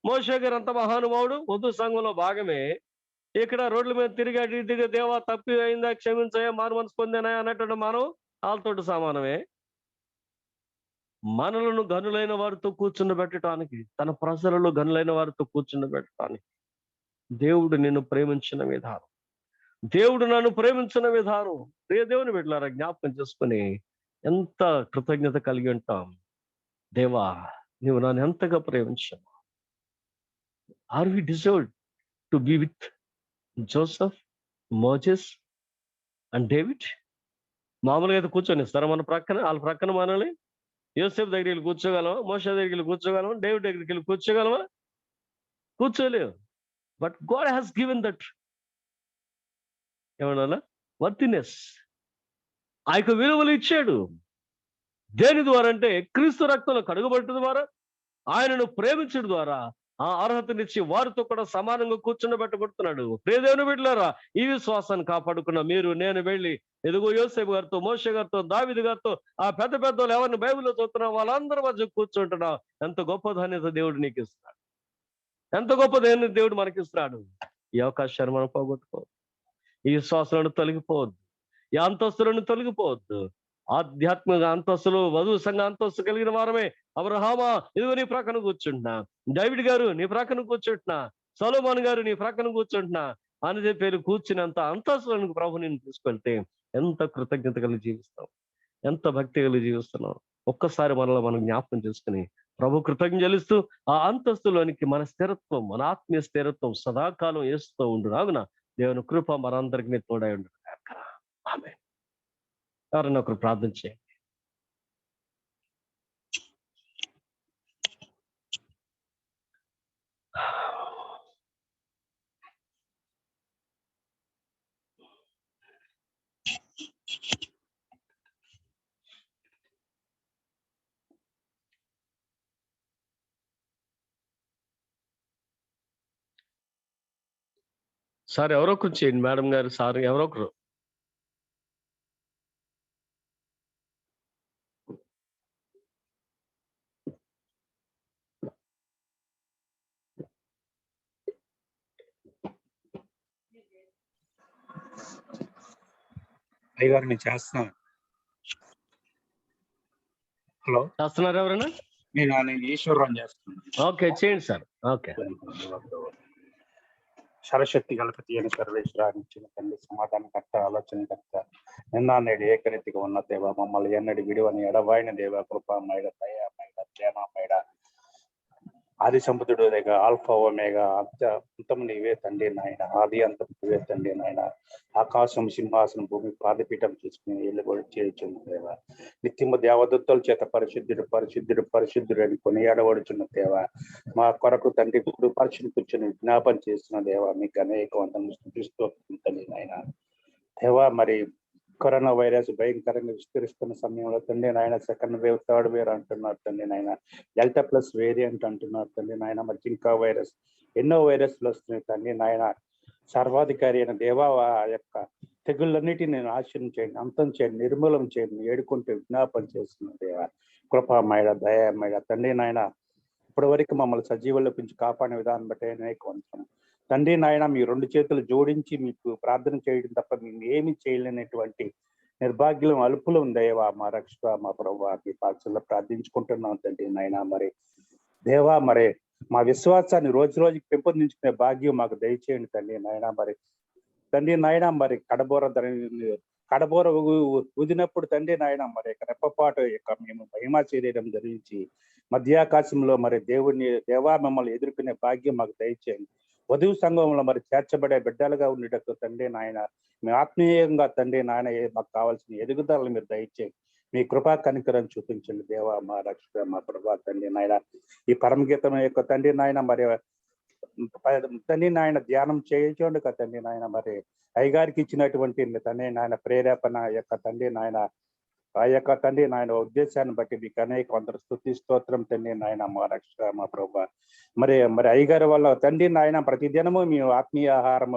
S1: మోషే గారు అంత మహానుభావుడు, వధువు సంఘంలో భాగమే. ఇక్కడ రోడ్ల మీద తిరిగా రీతిగా దేవా తప్పి అయిందా, క్షమించాయా, మారు మనసు పొందానా అన్నట్టు మనం వాళ్ళతోటి సమానమే. మనలను గనులైన వారితో కూర్చుండబెట్టడానికి, తన ప్రజలలో గనులైన వారితో కూర్చుండబెట్టడానికి దేవుడు నిన్ను ప్రేమించిన విధానం, దేవుడు నన్ను ప్రేమించిన విధానం, ప్రియ దేవుని బిడ్డలారా జ్ఞాపకం చేసుకుని ఎంత కృతజ్ఞత కలిగి ఉంటాం. దేవా నువ్వు నన్ను ఎంతగా ప్రేమించావు. Are we deserved to be with Joseph, Moses and David? మామూలుగా అయితే కూర్చొని ఇస్తారా మన ప్రక్కన? వాళ్ళ ప్రక్కన మనల్ని యోసేపు దగ్గరికి వెళ్ళి కూర్చోగలమా? మోషే దగ్గరికి వెళ్ళి కూర్చోగలమా? డేవిడ్ దగ్గరికి వెళ్ళి కూర్చోగలమా? కూర్చోలేవు. But God has given that ఏమన్నా వర్తినెస్, ఆ యొక్క విలువలు ఇచ్చాడు. దేని ద్వారా అంటే క్రీస్తు రక్తంలో కడుగబడటం ద్వారా, ఆయనను ప్రేమించడం ద్వారా ఆ అర్హతనిచ్చి వారితో కూడా సమానంగా కూర్చుండబెట్టబడుతున్నాడు. ప్రియదేవుని బిడ్డలారా, ఈ విశ్వాసాన్ని కాపాడుకున్న మీరు నేను వెళ్ళి ఎదుగో యోసేపు గారితో, మోషే గారితో, దావీదు గారితో, ఆ పెద్ద పెద్దలు ఎవరిని బైబిల్లో చూస్తున్నావు వాళ్ళందరి మధ్య కూర్చుంటున్నావు. ఎంత గొప్ప ధన్యత దేవుడు నీకు ఇస్తున్నాడు, ఎంత గొప్ప ధన్యత దేవుడు మనకిస్తున్నాడు. ఈ అవకాశాన్ని మనం పోగొట్టుకోవద్దు, ఈ విశ్వాసాలను తొలగిపోవద్దు, ఈ అంతస్తులను తొలగిపోవద్దు. ఆధ్యాత్మిక అంతస్తులు, వధువు సంఘ అంతస్తు కలిగిన వారమే. అబ్రహామా ఇదిగో నీ ప్రక్కన కూర్చుంటున్నా, డేవిడ్ గారు నీ ప్రక్కన కూర్చుంటున్నా, సొలొమోన్ గారు నీ ప్రక్కన కూర్చుంటున్నా అని చెప్పి కూర్చున్నంత అంతస్తులను ప్రభు నేను తీసుకెళ్తే ఎంత కృతజ్ఞత కలిగి జీవిస్తాం, ఎంత భక్తి కలిగి జీవిస్తున్నాం. ఒక్కసారి మనలో మనం జ్ఞాపకం చేసుకుని ప్రభు కృతజ్ఞత చెల్లిస్తూ ఆ అంతస్తులోనికి మన స్థిరత్వం, మన ఆత్మీయ స్థిరత్వం సదాకాలం వేస్తూ ఉండు. రాగున దేవుని కృప మనందరికీ తోడై ఉండు. ఆమేన్. ఎవరన్నా ఒకరు ప్రార్థన చేయండి. సార్ ఎవరో ఒకరు చేయండి, మేడం గారు, సార్ ఎవరో ఒకరు.
S4: అయ్యగారు నేను చేస్తున్నాను. హలో,
S1: చేస్తున్నారు ఎవరైనా?
S4: నేను ఈశ్వరరావు చేస్తున్నాను.
S1: ఓకే, చేయండి సార్. ఓకే.
S4: సరశక్తి గణపతి అని సర్వేశ్వరానిచ్చిన తండ్రి, సమాధానకర్త, ఆలోచనకర్త, నిన్న నేడు ఏకరీతిగా ఉన్న దేవ, మమ్మల్ని ఎన్నడి విడివని ఎడబాయిన దేవ, కృపామేడ, దయామేడ, ప్రేమమేడ, ఆది సంపుతుడు దగ్గర ఆల్ఫా ఒమేగా, అంతం నీవే తండ్రి నాయన, ఆది అంతం నీవే తండ్రి నాయన. ఆకాశం సింహాసనం, భూమి పాదపీఠం చేసుకుని ఏళ్ళు చేయుచున్న దేవ, నిత్యము దేవదత్తుల చేత పరిశుద్ధుడు పరిశుద్ధుడు పరిశుద్ధుడు అని కొనియాడబడుచున్న దేవ, మా కొరకు తండ్రి పరిశుద్ధి కూర్చొని విజ్ఞాపన చేస్తున్న దేవ, మీకు అనేక వందలు స్తుతిస్తూ తండ్రి నాయన. దేవ, మరి కరోనా వైరస్ భయంకరంగా విస్తరిస్తున్న సమయంలో తండ్రి నాయన, సెకండ్ వేవ్, థర్డ్ వేవ్ అంటున్నారు తండ్రి నాయన, డెల్టా ప్లస్ వేరియంట్ అంటున్నారు తండ్రి నాయన, మరి జింకా వైరస్, ఎన్నో వైరస్లు వస్తున్నాయి తండ్రి నాయన. సర్వాధికారి అయిన దేవా, ఆ యొక్క తెగుళ్ళన్నిటిని నాశనం చేయండి, అంతం చేయండి, నిర్మూలం చేయండి, ఏడుకుంటూ విజ్ఞాపన చేస్తున్న దేవ, కృపామేడ, దయామేడ తండ్రి నాయన. ఇప్పటి వరకు మమ్మల్ని సజీవుల్లో పెంచి కాపాడిన విధానం బట్టి అనేక వందనాలు తండ్రి నాయన. మీ రెండు చేతులు జోడించి మీకు ప్రార్థన చేయడం తప్ప మేము ఏమి చేయలేనటువంటి నిర్భాగ్యం అలుపులు ఉందేవా, మా రక్షక, మా ప్రభువా, మీ పాక్షల్లో ప్రార్థించుకుంటున్నాం తండ్రి నాయన. మరి దేవా, మరి మా విశ్వాసాన్ని రోజు రోజుకి పెంపొందించుకునే భాగ్యం మాకు దయచేయండి తండ్రి నాయన. మరి తండ్రి నాయన, మరి కడబోర ఊదినప్పుడు తండ్రి నాయన, మరి రెప్పపాటు యొక్క మేము మహిమా శరీరం ధరించి మధ్యాకాశంలో మరి దేవా మిమ్మల్ని ఎదుర్కొనే భాగ్యం మాకు దయచేయండి. వధువు సంఘంలో మరి చేర్చబడే బిడ్డలుగా ఉండేటట్టు తండ్రి నాయన, మీ ఆత్మీయంగా తండ్రి నాయన మాకు కావాల్సిన ఎదుగుదలను మీరు దయచేయండి. మీ కృపా కనికరం చూపించండి దేవా, మా రక్షక, మా ప్రభా తండ్రి నాయన. ఈ పరమగీతం యొక్క తండ్రి నాయన, మరి తండ్రి నాయన ధ్యానం చేయించండి కదా తండ్రి నాయన. మరి అయ్యగారికి ఇచ్చినటువంటి తండ్రి నాయన ప్రేరేపణ యొక్క తండ్రి నాయన, ఆ యొక్క తండ్రి నాయన ఉద్దేశాన్ని బట్టి మీకు అనేక వందల స్తుతి స్తోత్రం తండ్రి నాయన, మా రక్షక, మా ప్రభా. మరి అయ్యగారి వల్ల తండ్రి నాయన ప్రతిదినము మేము ఆత్మీయ ఆహారం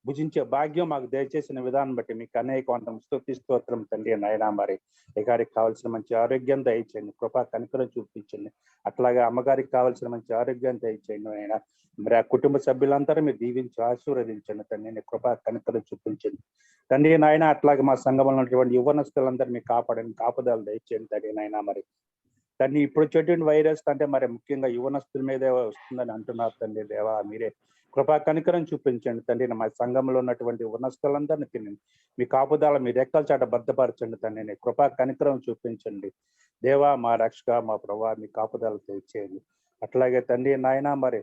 S4: భుజించే భాగ్యం మాకు దయచేసిన విధానం బట్టి మీకు అనేక వందల స్తుతి స్తోత్రం తండ్రి నాయన. మరి అయ్యగారికి కావాల్సిన మంచి ఆరోగ్యం దయచేయండి, కృపా కనికరం చూపించండి. అట్లాగే అమ్మగారికి కావాల్సిన మంచి ఆరోగ్యం దయచేయండి ఆయన. మరి ఆ కుటుంబ సభ్యులందరూ మీరు దీవించి ఆశీర్వదించండి తండ్రి, కృపా కనికరం చూపించండి తండ్రి నాయన. అట్లాగే మా సంఘంలో ఉన్నటువంటి యువనస్తులందరూ మీకు కాపాడండి, కాపుదలు దయచేయండి తండ్రి నాయన. మరి తండ్రి ఇప్పుడు వచ్చేటువంటి వైరస్ అంటే మరి ముఖ్యంగా యువనస్తుల మీదే వస్తుందని అంటున్నారు తండ్రి దేవా, మీరే కృపా కనికరం చూపించండి తండ్రి. మా సంఘంలో ఉన్నటువంటి యువనస్తులందరినీ తినండి, మీ కాపుదల మీ రెక్కల చాట భద్రపరచండి తండ్రి, కృపా కనికరం చూపించండి దేవా, మా రక్షక, మా ప్రభా, మీ కాపుదల తెచ్చేయండి. అట్లాగే తండ్రి నాయన, మరి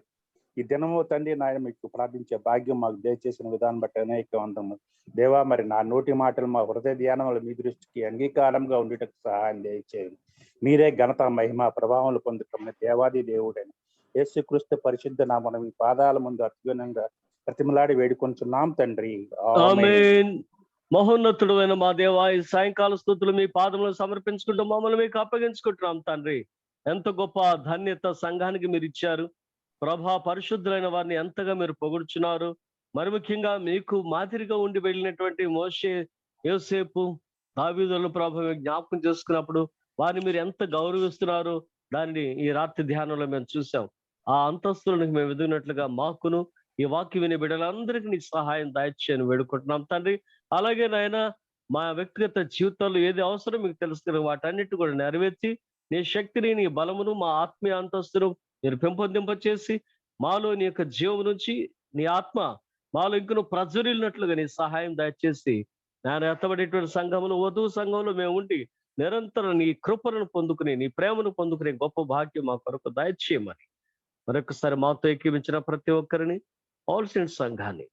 S4: ఈ దినము తండ్రి నాయన మీకు ప్రార్థించే భాగ్యం మాకు దయచేసిన విధానం బట్టి అనేక వందము దేవా. మరి నా నోటి మాటలు మా హృదయ ధ్యానములు మీ దృష్టికి అంగీకారంగా ఉండేటకు సహాయం దయచేయండి. మీరే ఘనత, మహిమ, ప్రభావాలు పొందుతున్న దేవాది దేవుడని యేసుక్రీస్తు పరిశుద్ధ నామమున మీ పాదాల ముందు అత్యున్నతంగా ప్రతిమలాడి వేడుకొంచున్నాం తండ్రి,
S1: ఆమేన్. మహోన్నతుడు అయిన మా దేవా, ఈ సాయంకాల స్తుతులు మీ పాదములు సమర్పించుకుంటూ మమ్మల్ని మీకు అప్పగించుకుంటున్నాం తండ్రి. ఎంత గొప్ప ధన్యత సంఘానికి మీరు ఇచ్చారు ప్రభా. పరిశుద్ధులైన వారిని ఎంతగా మీరు పొగుడుచున్నారు. మరి ముఖ్యంగా మీకు మాదిరిగా ఉండి వెళ్ళినటువంటి మోషే, యోసేపు, దావీదులను ప్రభా జ్ఞాపకం చేసుకున్నప్పుడు వారిని మీరు ఎంత గౌరవిస్తున్నారు దానిని ఈ రాత్రి ధ్యానంలో మేము చూసాం. ఆ అంతస్తులకు మేము ఎదిగినట్లుగా మాకును ఈ వాక్య వినే బిడ్డలందరికీ నీ సహాయం దయచేయని వేడుకుంటున్నాం తండ్రి. అలాగే నాయన, మా వ్యక్తిగత జీవితాల్లో ఏది అవసరం మీకు తెలుసుకుని వాటన్నిటి కూడా నెరవేర్చి నీ శక్తిని, నీ బలమును, మా ఆత్మీయ అంతస్తును మీరు పెంపొందింపచేసి మాలో నీ యొక్క జీవం నుంచి నీ ఆత్మ మాలో ఇంకను ప్రజ్వరిల్లినట్లుగా నీ సహాయం దయచేసి నేను ఎత్తబడేటువంటి సంఘములు, వధువు సంఘంలో మేము ఉండి నిరంతరం నీ కృపను పొందుకుని, నీ ప్రేమను పొందుకునే గొప్ప భాగ్యం మా కొరకు దయచేయమని మరొకసారి మాతో ఎక్కివించిన ప్రతి ఒక్కరిని, ఆల్సిన సంఘాన్ని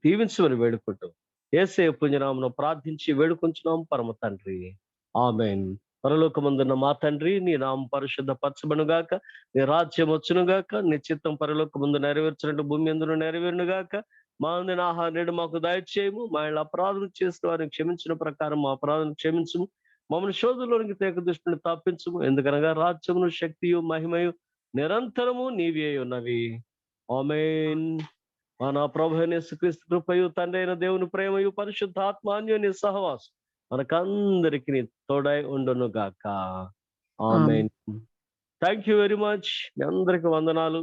S1: దీవించమని వేడుకుంటూ యేసయ్య పుణ్యనామమున ప్రార్థించి వేడుకుంటున్నాం పరమ తండ్రి, ఆమేన్. పరలోకమందున్న మా తండ్రి, నీ నామం పరిశుద్ధపరచబడుగాక, నీ రాజ్యం వచ్చునుగాక, నీ చిత్తం పరలోకమందు నెరవేర్చినట్టు భూమి యందును నెరవేరునుగాక. మా అందిన ఆహారం నేడు మాకు దయచేయము, మా ఇళ్ళ అపరాధం చేసిన వారిని క్షమించిన ప్రకారం మా అపరాధం క్షమించుము, మమ్మల్ని శోధంలోనికి తేక దృష్టిని తప్పించుము. ఎందుకనగా రాజ్యమును, శక్తియు, మహిమయు నిరంతరము నీవే ఉన్నవి. ఆమేన్. మన ప్రభు అయిన యేసుక్రీస్తు కృపయు, తండ్రి అయిన దేవుని ప్రేమయు, పరిశుద్ధాత్మ అన్యోన్య సహవాసం మనకందరికి తోడై ఉండును గాక. ఆమేన్. Thank you very much. మీ అందరికి వందనాలు.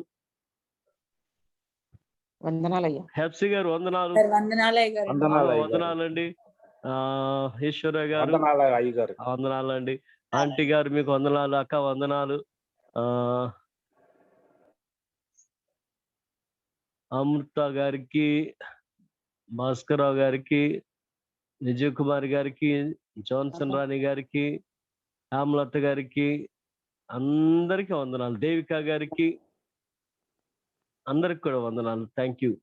S5: వందనాలయ్యా.
S1: హెప్సీ గారు వందనాలు.
S2: వందనాలు అయ్యగారు.
S1: వందనాలండి. ఈశ్వర్య గారు
S4: వందనాలు అయ్యగారు.
S1: వందనాలండి. ఆంటీ గారు మీకు వందనాలు. అక్క వందనాలు. అమృత గారికి, భాస్కరరావు గారికి, విజయ్ కుమార్ గారికి, జాన్సన్ రాణి గారికి, హేమలత గారికి, అందరికీ వందనాలు. దేవిక గారికి అందరికి కూడా వందనాలు. Thank you.